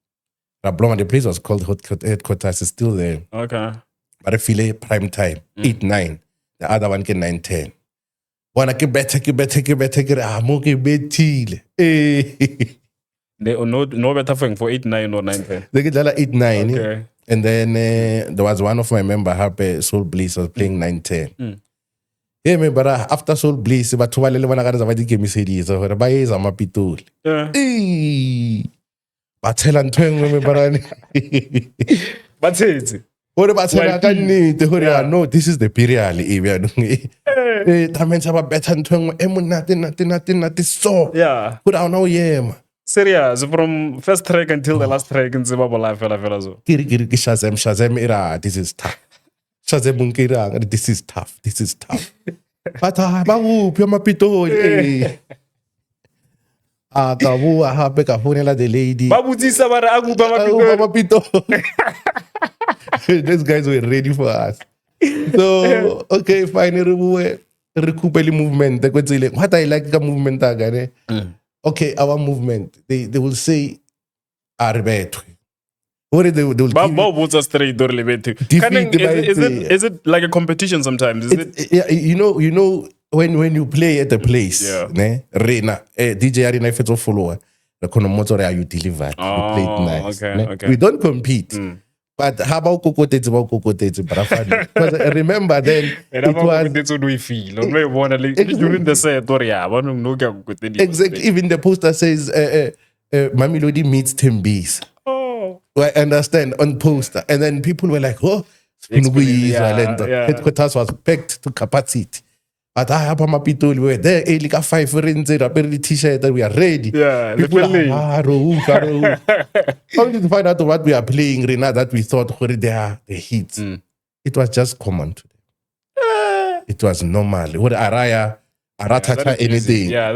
Rabloma, the place was called headquarters, is still there. Okay. But I feel prime time, 8, 9. The other one get 9, 10. Wanna get better, no better for 8, 9 or 9, 10. They get 8, 9. Okay. And then there was one of my members, Harpe Soul Bliss, was playing 9, 10. Yeah, me bara after Soul Bliss, but tuwale le wana kada zavadi ke misedi so hore ba yeza mapitoli. Ba tshela ntweng me bara ni. Ba tshetse. Hore ba tshela ka nnete hore no, this is the period e bya nong. Tamentsha ba betha ntweng e monate so. Yeah. Put out no yema. Serious from first track until the last track in Zimbabwe life fela so. Kiri Shazam era, this is tough. This is tough. But ba uphi amapitoli. Kabuwa hape ka fonela the lady. Ba butsisa ba re akupa amapitoli. These guys were ready for us. So, okay, fine, re kupeli movement. What I like the movement okay, our movement. They will say arbetwe. What they will give is it like a competition sometimes? Is it? Yeah, you know when you play at a place, Rena, DJ Arena if it's a follower, the konomoto you delivered. You played nice. Okay. We don't compete. But how about Kokotetse, Brafani? Because I remember then it was exactly. Even the poster says Mamelodi meets Tembisa. I understand on poster, and then people were like, "Oh, headquarters was packed to capacity." But I have my people. We were there. Like 5 friends, a t-shirt, we are ready. Yeah, people are how did you find out what we are playing, Rena? That we thought they are the hits. It was just common to them. It was normal. What Araya, Aratata, anything. Yeah,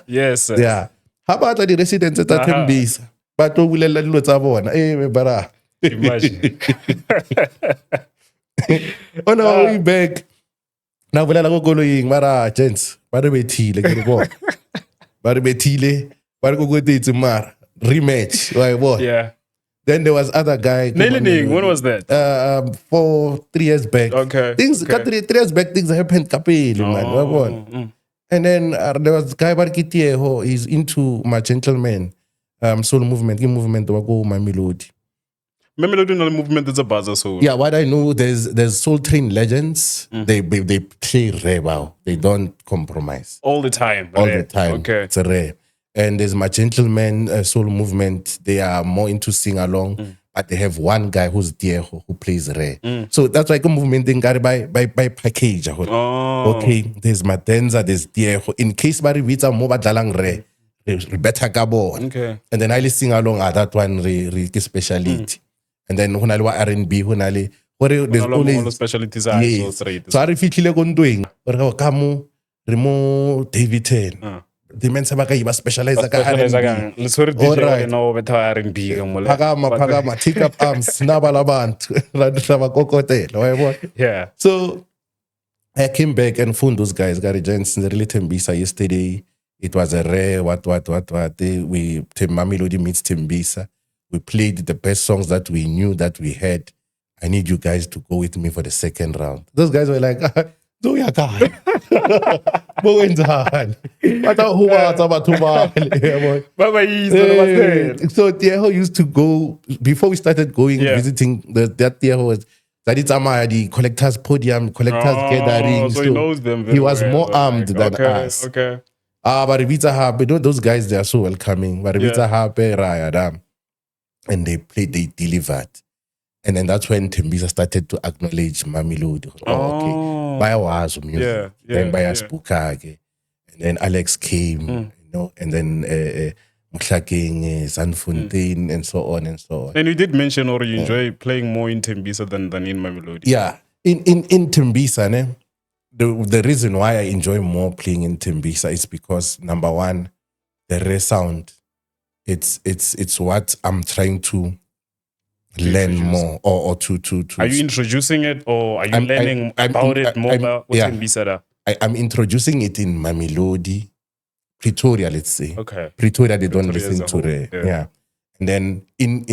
yes. Yeah. How about the residents at Tembisa? But we will let me bara. Imagine. On our way back. Now we go going mara gents. Bara betile ke go. Bara betile. Bara go date mar rematch. Why what? Yeah. Then there was other guy. When was that? 3 years back. Okay. Things 3 years back things happened kapele man. And then there was guy Barkitieho. He's into my gentleman. Soul movement wa go Mamelodi. Mamelodi no movement is a buzzer soul. Yeah, what I know there's Soul Train legends. They play rare wow. They don't compromise. All the time. All the time. Okay. It's a rare. and there's my gentleman soul movement. They are more into sing along, but they have one guy who's Diego who plays rare. So that's why the movement thing got by package. Oh. Okay, there's Matenza, there's Diego. In case Barry Vita mo badalang rare, better gabo. Okay. And then I sing along that one re speciality. And then hunali wa R&B hunali. There's All the always specialties are yes. so straight. So I refitlile ko ntweng. Ore ka kamu remo David 10. The men sa baka iba specialize ka R&B. Let's hear DJ no better R&B ka mo le. Phakama, take up arms, nabala bantu, la bakokotela, wayabona. Yeah. So I came back and found those guys, Gary Jensen, really Tembisa yesterday. It was a rare what. We Mamelodi meets Tembisa. We played the best songs that we knew that we had. I need you guys to go with me for the second round. Those guys were like, do ya guy. So Diego used to go before we started going visiting that Diego was the collectors podium, collectors gathering. So he knows them very he was well. more armed than us. Okay. But Rivita Harpe, those guys, they are so welcoming. But Rivita Harpe, Raya, and they delivered. And then that's when Tembisa started to acknowledge Mamelodi. Okay. By our music. Then by Spukage. And then Alex came, and then Mklaking, Sanfontaine, and so on and so on. And you did mention or you enjoy playing more in Tembisa than in Mamelodi. Yeah. In Tembisa, the reason why I enjoy more playing in Tembisa is because number one, the rare sound. It's what I'm trying to learn more or to. Are you introducing it or are you learning about it more about what's in Bisada? I'm introducing it in Mamelodi, Pretoria, let's say. Okay. Pretoria, they don't listen to rare. Yeah. And then in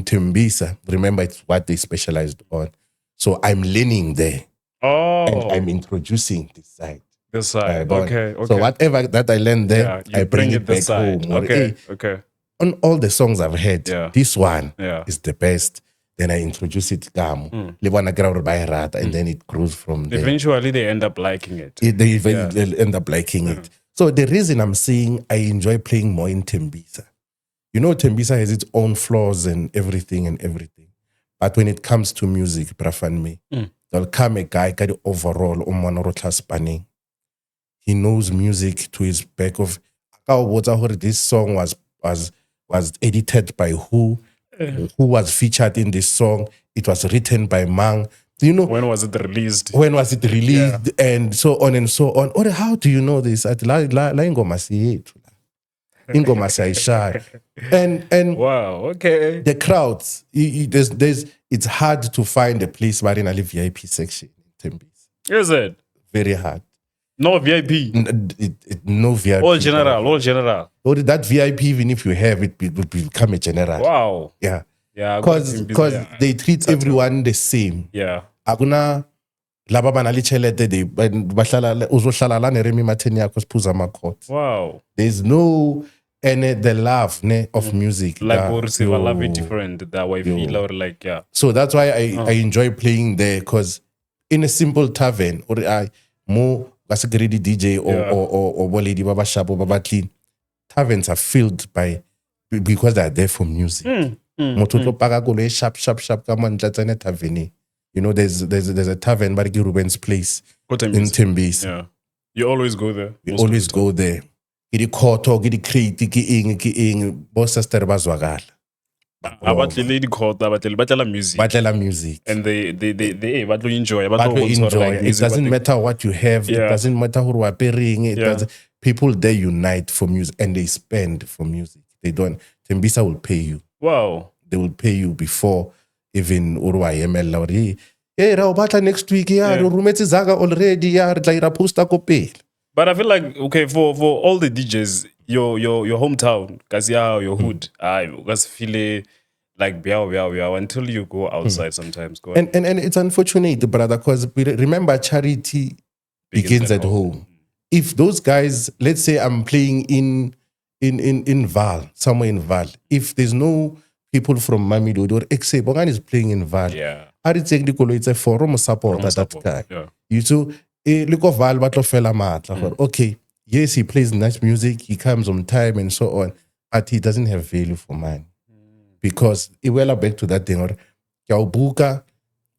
Tembisa, remember it's what they specialized on. So I'm learning there. Oh. And I'm introducing this side. This side. Okay. So whatever that I learned there, I bring it back home. Okay. On all the songs I've heard, this one is the best. Then I introduce it and then it grows from there. Eventually they end up liking it. They end up liking it. So the reason I'm saying I enjoy playing more in Tembisa, Tembisa has its own flaws and everything. But when it comes to music, Brafanme, there'll come a guy got the overall spanning. He knows music to his back of this song was edited by who was featured in this song. It was written by Mang. When was it released? And so on and so on. Or how do you know this? And wow, okay. The crowds, it's hard to find a place where in a VIP section in Tembisa. Is it? Very hard. No VIP. No VIP. All general. Or that VIP, even if you have it, it will become a general. Wow. Yeah. Yeah. Because they treat everyone the same. Yeah. Aguna laba banali chelete de bahlala uzohlala la neremi matheni yakho siphuza amakhothi. Wow. There's no the love of music. Like or receive a love is different that way feel or like So that's why I enjoy playing there, because in a simple tavern or I more as a greedy DJ or lady baba shop or baba clean, taverns are filled because they are there for music. Sharp come on tavern. There's a tavern by Ruben's place in Tembisa. Yeah. You always go there. You always go there. Gidi koto, gidi kriti, ki boss sister bazwagala. Batla music. And they enjoy. It doesn't matter what you have. It doesn't matter who are paying. People there unite for music and they spend for music. They don't. Tembisa will pay you. Wow. They will pay you before even Urwa ML. Hey, Raubata next week. Rumeti Zaga already. Posta kopel. But I feel like, okay, for all the DJs, your hometown, your hood, guys feel like biao until you go outside sometimes. And it's unfortunate, brother, because remember, charity begins at home. If those guys, let's say I'm playing in Val, somewhere in Val, if there's no people from Mamelodi or except Bongani is playing in Val, it's a forum support that guy. Yeah. You too. Look of Val, but fella matla. Okay, yes, he plays nice music, he comes on time and so on, but he doesn't have value for money. Because it will back to that thing, or buka,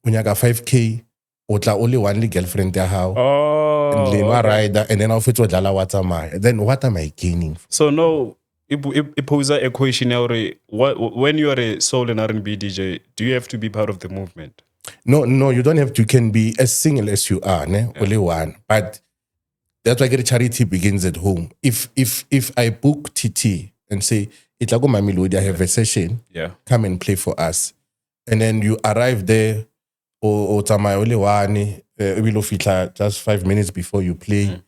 unyaka 5K, otla only one girlfriend there how, and then okay. rider, and then I'll fit what then what am I gaining? So no, it poses a question now. When you are a soul and R&B DJ, do you have to be part of the movement? No, you don't have to. You can be as single as you are, ne? Only one. But that's why charity begins at home. If I book TT and say, Itlago Mamelodi, I have a session, come and play for us. And then you arrive there, or tamai only one, just 5 minutes before you play,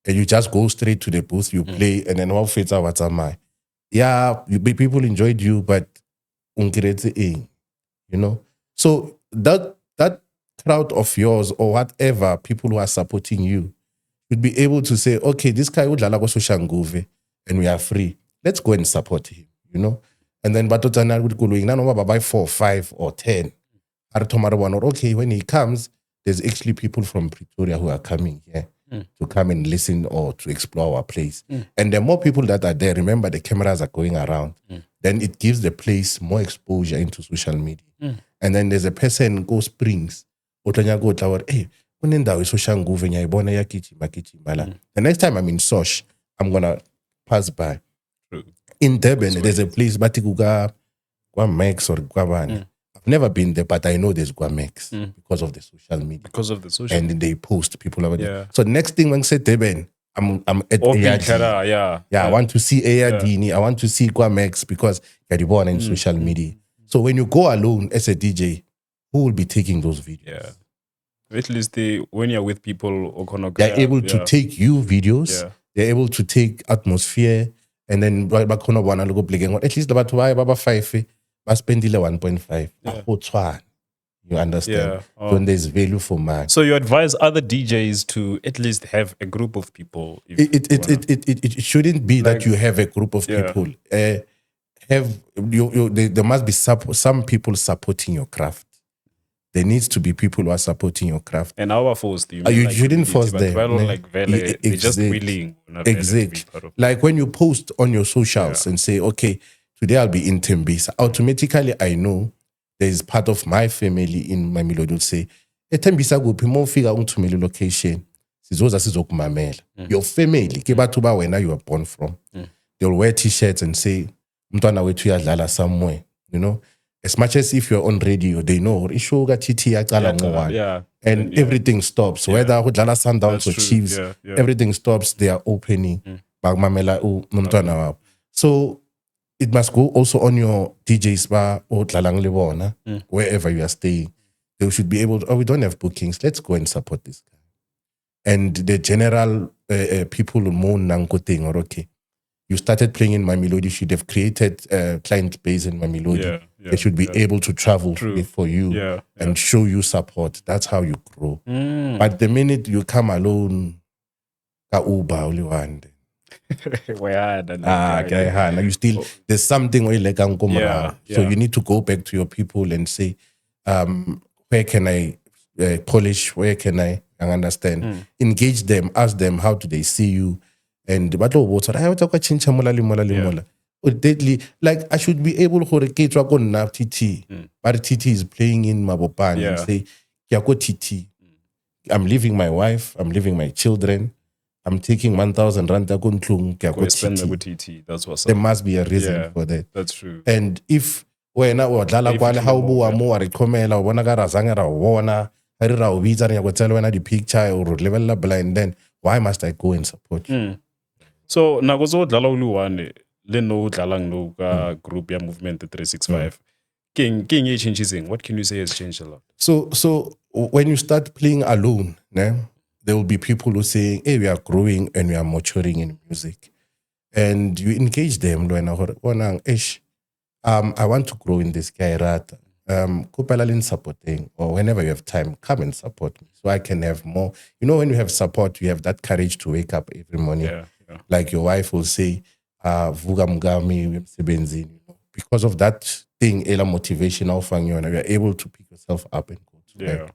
and you just go straight to the booth, you play, and then what fits out what's my. Yeah, people enjoyed you, but you know. So that crowd of yours or whatever, people who are supporting you, would be able to say, okay, this guy would lala Soshanguve and we are free. Let's go and support him, you know. And then Batotana would go doing buy 4, 5, or 10. Or okay, when he comes, there's actually people from Pretoria who are coming here to come and listen or to explore our place. And the more people that are there, remember the cameras are going around, then it gives the place more exposure into social media. And then there's a person go Springs, hey, the next time I'm in Sosh, I'm gonna pass by. In Durban, there's a place, Batikuga, Guamex or Guavani. I've never been there, but I know there's Guamex because of the social media. Because of the social and they post people over there. So next thing when I say Durban, I'm at ARD. I want to see ARD. I want to see Guamex because you're born in social media. So when you go alone as a DJ, who will be taking those videos? Yeah. At least when you're with people, they're able to take you videos. They're able to take atmosphere, and then at least about 5, spend 1.5. You understand? So there's value for man. So you advise other DJs to at least have a group of people. It shouldn't be that you have a group of people. There must be some people supporting your craft. There needs to be people who are supporting your craft. And our force, you shouldn't force them. They're just willing. Exactly. Like when you post on your socials and say, okay, today I'll be in Tembisa. Automatically, I know there is part of my family in Mamelodi will say, Tembisa go pimo figure to my location. Your family, where you are born from. They'll wear t-shirts and say, somewhere, you know. As much as if you're on radio, they know and everything stops. Whether Sundowns or Chiefs, everything stops. They are opening. So it must go also on your DJ bar or wherever you are staying. They should be able to, we don't have bookings. Let's go and support this guy. And the general people more nanko thing, or okay. You started playing in Mamelodi, you should have created a client base in Mamelodi. They should be able to travel for you and show you support. That's how you grow. But the minute you come alone, Uber only one. You still there's something where like so you need to go back to your people and say, where can I polish? Where can I understand? Engage them, ask them how do they see you. And like I should be able to get TT, but TT is playing in Mabopan and say, TT, I'm leaving my wife, I'm leaving my children, I'm taking 1,000 rand TT. That's what's there must be a reason for that. That's true. And if when I was the picture or level blind, then why must I go and support you? So nagozo dlala uluwane le no dlalang no group ya movement 365. King changes. What can you say has changed a lot? So when you start playing alone, there will be people who say, hey, we are growing and we are maturing in music. And you engage them, I want to grow in this guy, supporting, or whenever you have time, come and support me so I can have more. You know, when you have support, you have that courage to wake up every morning. Like your wife will say, Vuga Mugami, because of that thing, motivational fang, you are able to pick yourself up and go to work.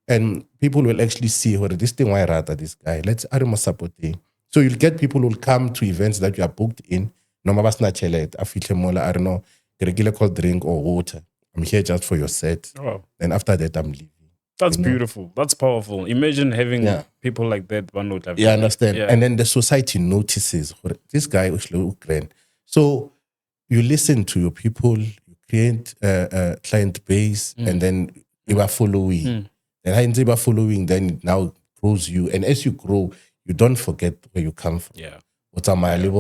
And people will actually see, this thing, why rather this guy? Let's support him. So you'll get people who'll come to events that you are booked in. No mabasna chelet, afihle mola, I don't know, regular cold drink or water. I'm here just for your set. Wow. And after that, I'm leaving. That's beautiful. That's powerful. Imagine having people like that. One would have. Yeah, understand. And then the society notices this guy is Ukraine. So you listen to your people, you create a client base, and then you are following. And you are following, then it now grows you. And as you grow, you don't forget where you come from. Yeah. What's a mile as you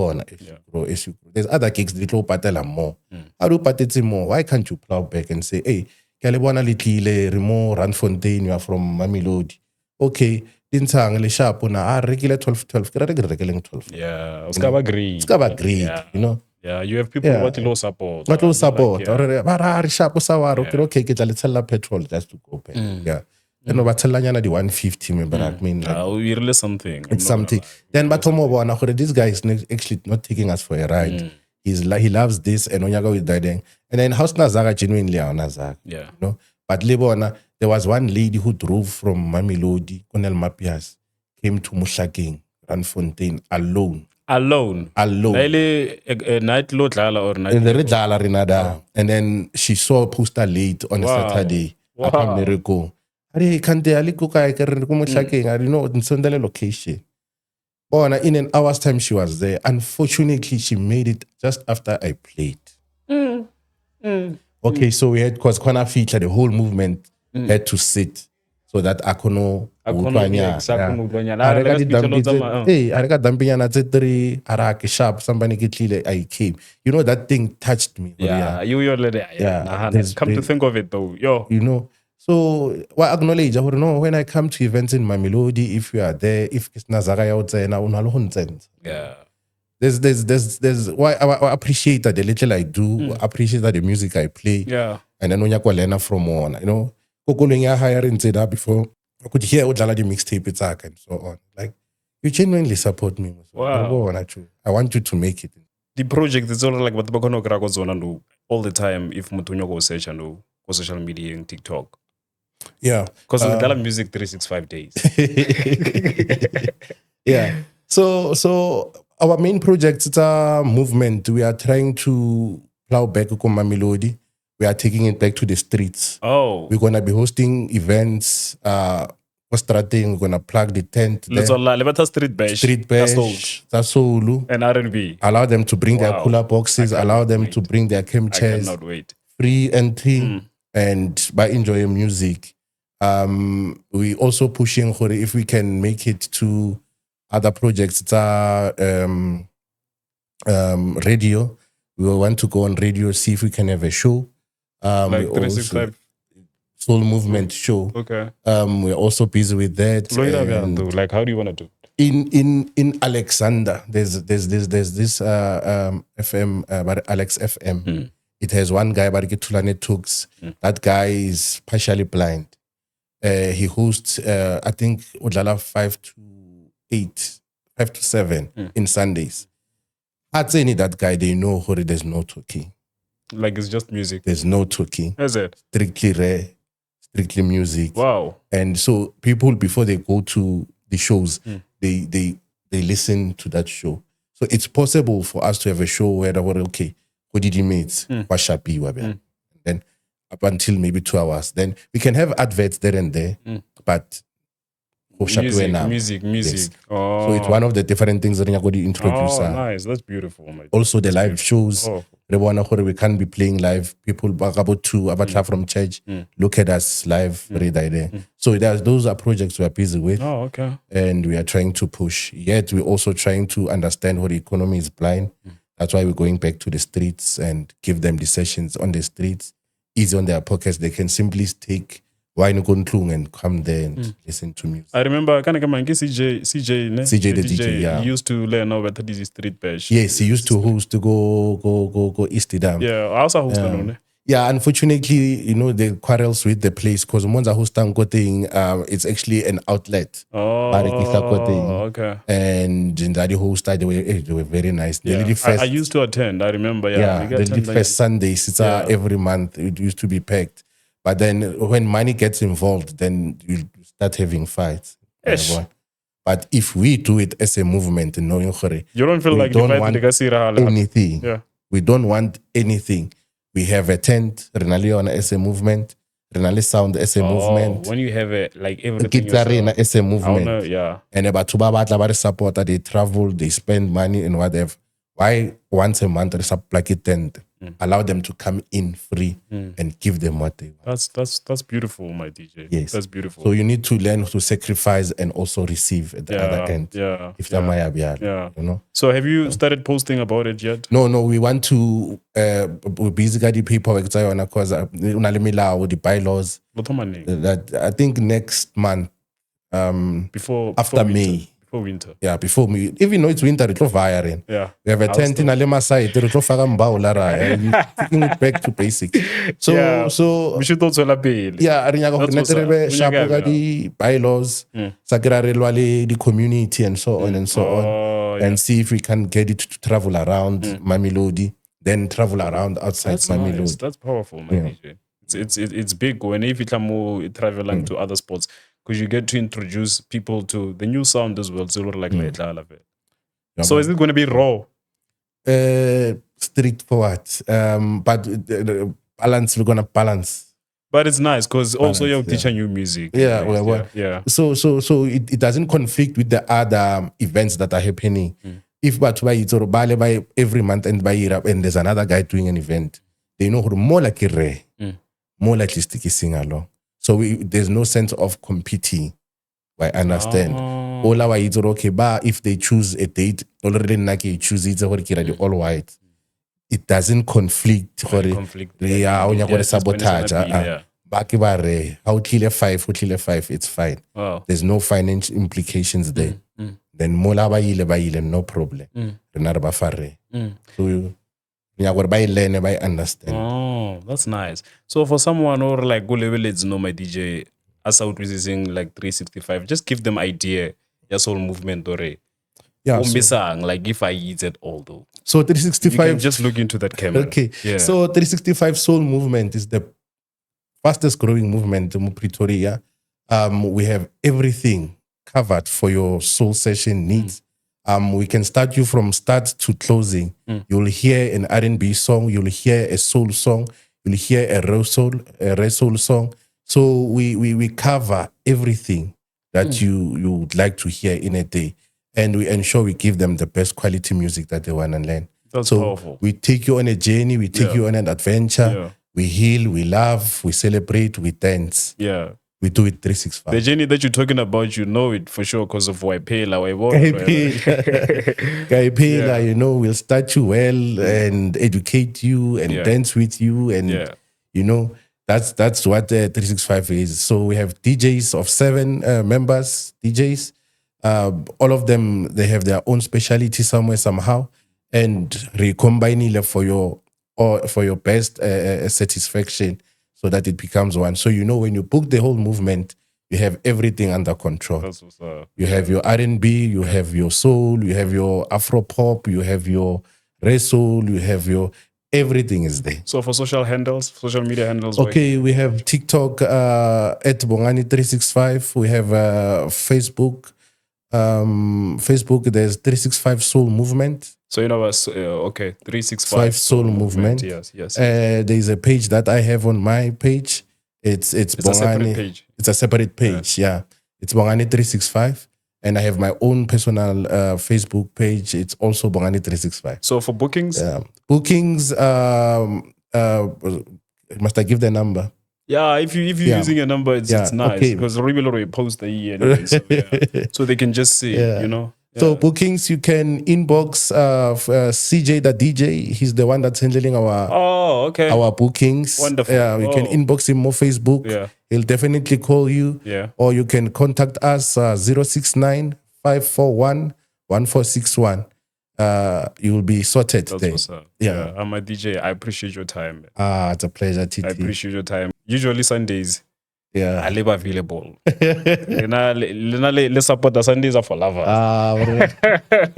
grow, as you grow. There's other gigs that you patela more. How do you patela more? Why can't you plow back and say, hey, Kalibwana Litile, Remo, Ranfontaine, you are from Mamelodi. Okay, Dintang, Le Shapuna, regular 12, regular 12. Yeah, Skaba great. Skaba great, you know. Yeah, you have people what low support. What low support. Or okay, get a little petrol just to go back. Yeah. And over Talanyana the 150, remember I mean like, really something. It's something. Then Batomo, this guy is actually not taking us for a ride. He loves this and Onyaga with that. And then House Nazaga genuinely on Nazaga. Yeah. You know? But Lebona, there was one lady who drove from Mamelodi, Cornel Mapias, came to Mushaking, Ranfontaine alone. Alone. Really a night low or night. In the red Rinada. And then she saw a poster late on a Saturday. Wow. Miracle. I can't tell you, I don't know, in some location. In an hour's time, she was there. Unfortunately, she made it just after I played. Okay, so we had, because Kwana feature, the whole movement had to sit so that Akono I got dumping and Araki sharp, somebody get I came. You know, that thing touched me. Yeah, you're come to think of it though. You know. So, I acknowledge, I would know when I come to events in Mamelodi, if you are there, if it's Nazaraya out there, yeah. There's why I appreciate that the little I do, appreciate that the music I play. Yeah. And then when you learn from one, you know, Kokolunga hiring that before I could hear what the mixtape it's and so on. Like, you genuinely support me. Wow. I want you to make it. The project is all like what the all the time if Mutunyo go search and go social media and TikTok. Yeah. Because we got music 365 days. Yeah. So our main project is a movement. We are trying to plow back Mamelodi. We are taking it back to the streets. Oh. We're gonna be hosting events. We're gonna plug the tent. Let's all street bash. Street bash. That's Soulful. And R&B. Allow them to bring their cooler boxes. Allow them to bring their camp chairs. I cannot wait. Free entry. And by enjoying music. We also pushing for if we can make it to other projects. It's radio. We will want to go on radio, see if we can have a show. Like 365 Soul Movement show. Okay. We're also busy with that. Like, how do you want to do? In Alexander, there's this FM, Alex FM. It has one guy, Barikitulane Tooks. That guy is partially blind. He hosts, I think, Udlala 5 to 7 in Sundays. I'd say that guy, they know there's no talking. Like it's just music. There's no talking. Is it? Strictly rare, strictly music. Wow. And so people, before they go to the shows, they listen to that show. So it's possible for us to have a show where we're okay. What did you meet? Then up until maybe 2 hours. Then we can have adverts there and there, but music. Yes. Oh. So it's one of the different things that you're going to introduce. Oh, nice. That's beautiful. Also the live shows. We can't be playing live. People back about from church look at us live. So those are projects we are busy with. Oh, okay. And we are trying to push. Yet we're also trying to understand what the economy is blind. That's why we're going back to the streets and give them the sessions on the streets. Easy on their pockets. They can simply take wine and come there and listen to music. I remember CJ the DJ, yeah. He used to learn over the street bash. Yes, he used to host to go East Dam. Yeah, I also hosted Yeah, unfortunately, the quarrels with the place because Monza hosting it's actually an outlet. Oh, okay. And Jindadi hosted, they were very nice. Yeah. I used to attend. I remember. Yeah, the first Sundays. It's every month. It used to be packed. But then when money gets involved, then you start having fights. But if we do it as a movement, knowing You don't feel we like don't divide want the Gasira. anything. Yeah. We don't want anything. We have a tent, Renali on as a movement, Renali sound as a movement. When you have it, like everything Guitar yourself. as a movement. Yeah. And about two batla support, they travel, they spend money and whatever. Why once a month they plug it tent? Allow them to come in free and give them what they want. That's beautiful, my DJ. Yes. That's beautiful. So you need to learn to sacrifice and also receive at the other end. Yeah. If Yeah. you know. So have you started posting about it yet? No, we want to we basically paperwork because the bylaws that I think next month Before after winter. May. Before winter. Yeah, before me. Even though it's winter, it's fire. Yeah. We have a tent in Alema side. It's taking it back to basics. So we should also la pele. yeah, That's what's up. the bylaws, the community and so on and so on. And see if we can get it to travel around Mamelodi, then travel around outside That's Mamelodi. nice. That's powerful, man. DJ. It's big when if you travel to other spots because you get to introduce people to the new sound as well. So like so is it going to be raw? Straightforward. But balance, we're gonna balance. But it's nice because also you're yeah. teaching new music. Yeah, right? well, yeah. So it doesn't conflict with the other events that are happening. If but by every month and by year and there's another guy doing an event, they know more like a more likely sticky sing along. So there's no sense of competing. I understand. All our it's okay, but if they choose a date, already naki choose it all white. It doesn't conflict. Yeah, sabotage. How clear 5, it's fine. Wow. There's no financial implications there. Then mola ba no problem. So by understand. Oh, that's nice. So for someone or like go level it's no my DJ as out using like 365, just give them idea. Your soul movement or yeah, like if I eat it all though. So 365 you can just look into that camera. Okay. Yeah. So 365 soul movement is the fastest growing movement in Pretoria. We have everything covered for your soul session needs. We can start you from start to closing. You'll hear an R&B song, you'll hear a soul song, you'll hear a rare soul song. So we cover everything that you would like to hear in a day. And we ensure we give them the best quality music that they want to learn. That's powerful. We take you on a journey, we take you on an adventure. Yeah. We heal, we laugh, we celebrate, we dance. Yeah. We do it 365. The journey that you're talking about, you know it for sure because of Waipela. Waipela, you know, we'll start you well and educate you and dance with you. And, you know, that's what 365 is. So we have DJs of 7 members, DJs. All of them, they have their own specialty somewhere, somehow. And recombine it for your best satisfaction so that it becomes one. So, you know, when you book the whole movement, you have everything under control. That's what's up. You have your R&B, you have your soul, you have your Afro pop, you have your rare soul, you have your... Everything is there. So for social media handles. Okay, we have TikTok at Bongani-365. We have Facebook. Facebook, there's 365 Soul Movement. So you know, okay, 365 Soul Movement. Yes. There's a page that I have on my page. It's Bongani. A separate page. It's a separate page. Yeah. It's Bongani-365. And I have my own personal Facebook page. It's also Bongani-365. So for bookings? Bookings, must I give the number? Yeah, if you're using a number, it's nice because we post the year anyway, so they can just see, you know. Yeah. So bookings, you can inbox CJ the DJ. He's the one that's handling our bookings. Wonderful. Yeah, you can inbox him on Facebook. Yeah. He'll definitely call you. Yeah. Or you can contact us 069-541-1461. You will be sorted That's there. What's up. Yeah. I'm a DJ. I appreciate your time. It's a pleasure, TT. I appreciate your time. Usually Sundays, I live available. Let's support the Sundays are for lovers.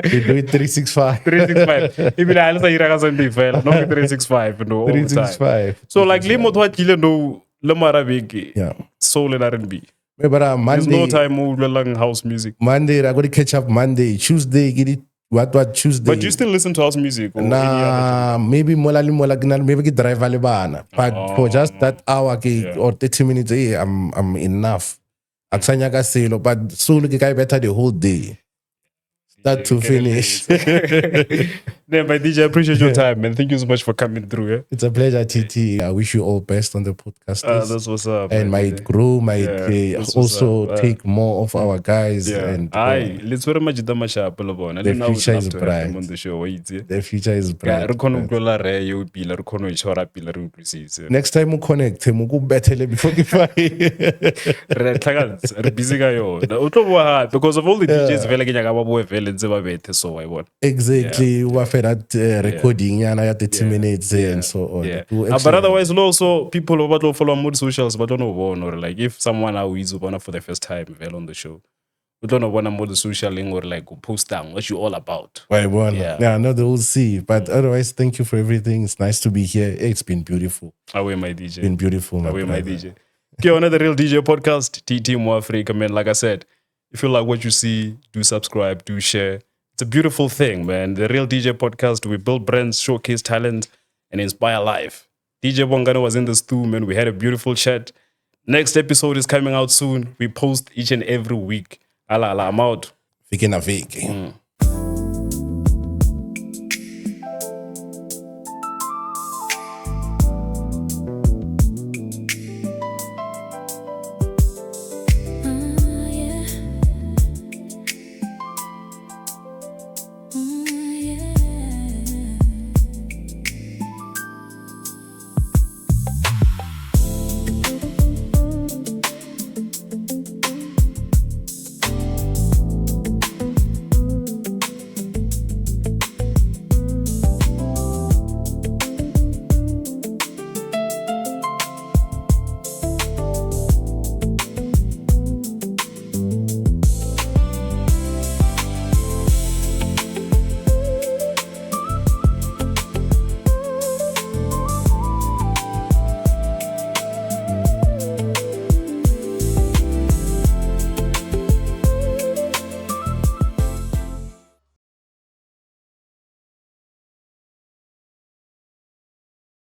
We do it 365. 365. Even I let's Sunday fail. No 365. No. 365. So like limot what you know, lemara big. Yeah. Soul and R&B. But There's Monday, no time more lang house music. Monday, I got to catch up Monday. Tuesday, get it. What Tuesday? But you still listen to house music or any other genre? Nah, maybe maybe get drive alibana. But for just that hour or 30 minutes, I'm enough. Aksanya ka selo, but so look I better the whole day. Start to finish. Yeah, my DJ, I appreciate your time, man. Thank you so much for coming through. Yeah? It's a pleasure, TT. I wish you all best on the podcast. That's what's up. And man, might grow, might that's what's also up. take more of our guys. Yeah. And Let's very much the future is bright. on the show. The future is Yeah, bright. Next time we connect, we go better before we fight. Because of all the DJs so I want. Exactly. We have that recording and 30 minutes and so on. Yeah. Do But excellent. otherwise, also people who follow more socials, but don't know one or like if someone now is one for the first time well on the show, we don't know one more the social link or like post down what you all about. Yeah, no, they will see. But otherwise, thank you for everything. It's nice to be here. It's been beautiful. Away my DJ. Been beautiful, my Away my brother. DJ. Okay, another Real DJ podcast, TT Africa, man. Like I said, if you like what you see, do subscribe, do share. It's a beautiful thing, man. The Real DJ podcast, we build brands, showcase talent, and inspire life. DJ Bongani was in the stew, man. We had a beautiful chat. Next episode is coming out soon. We post each and every week. I'm out. Viki na viki.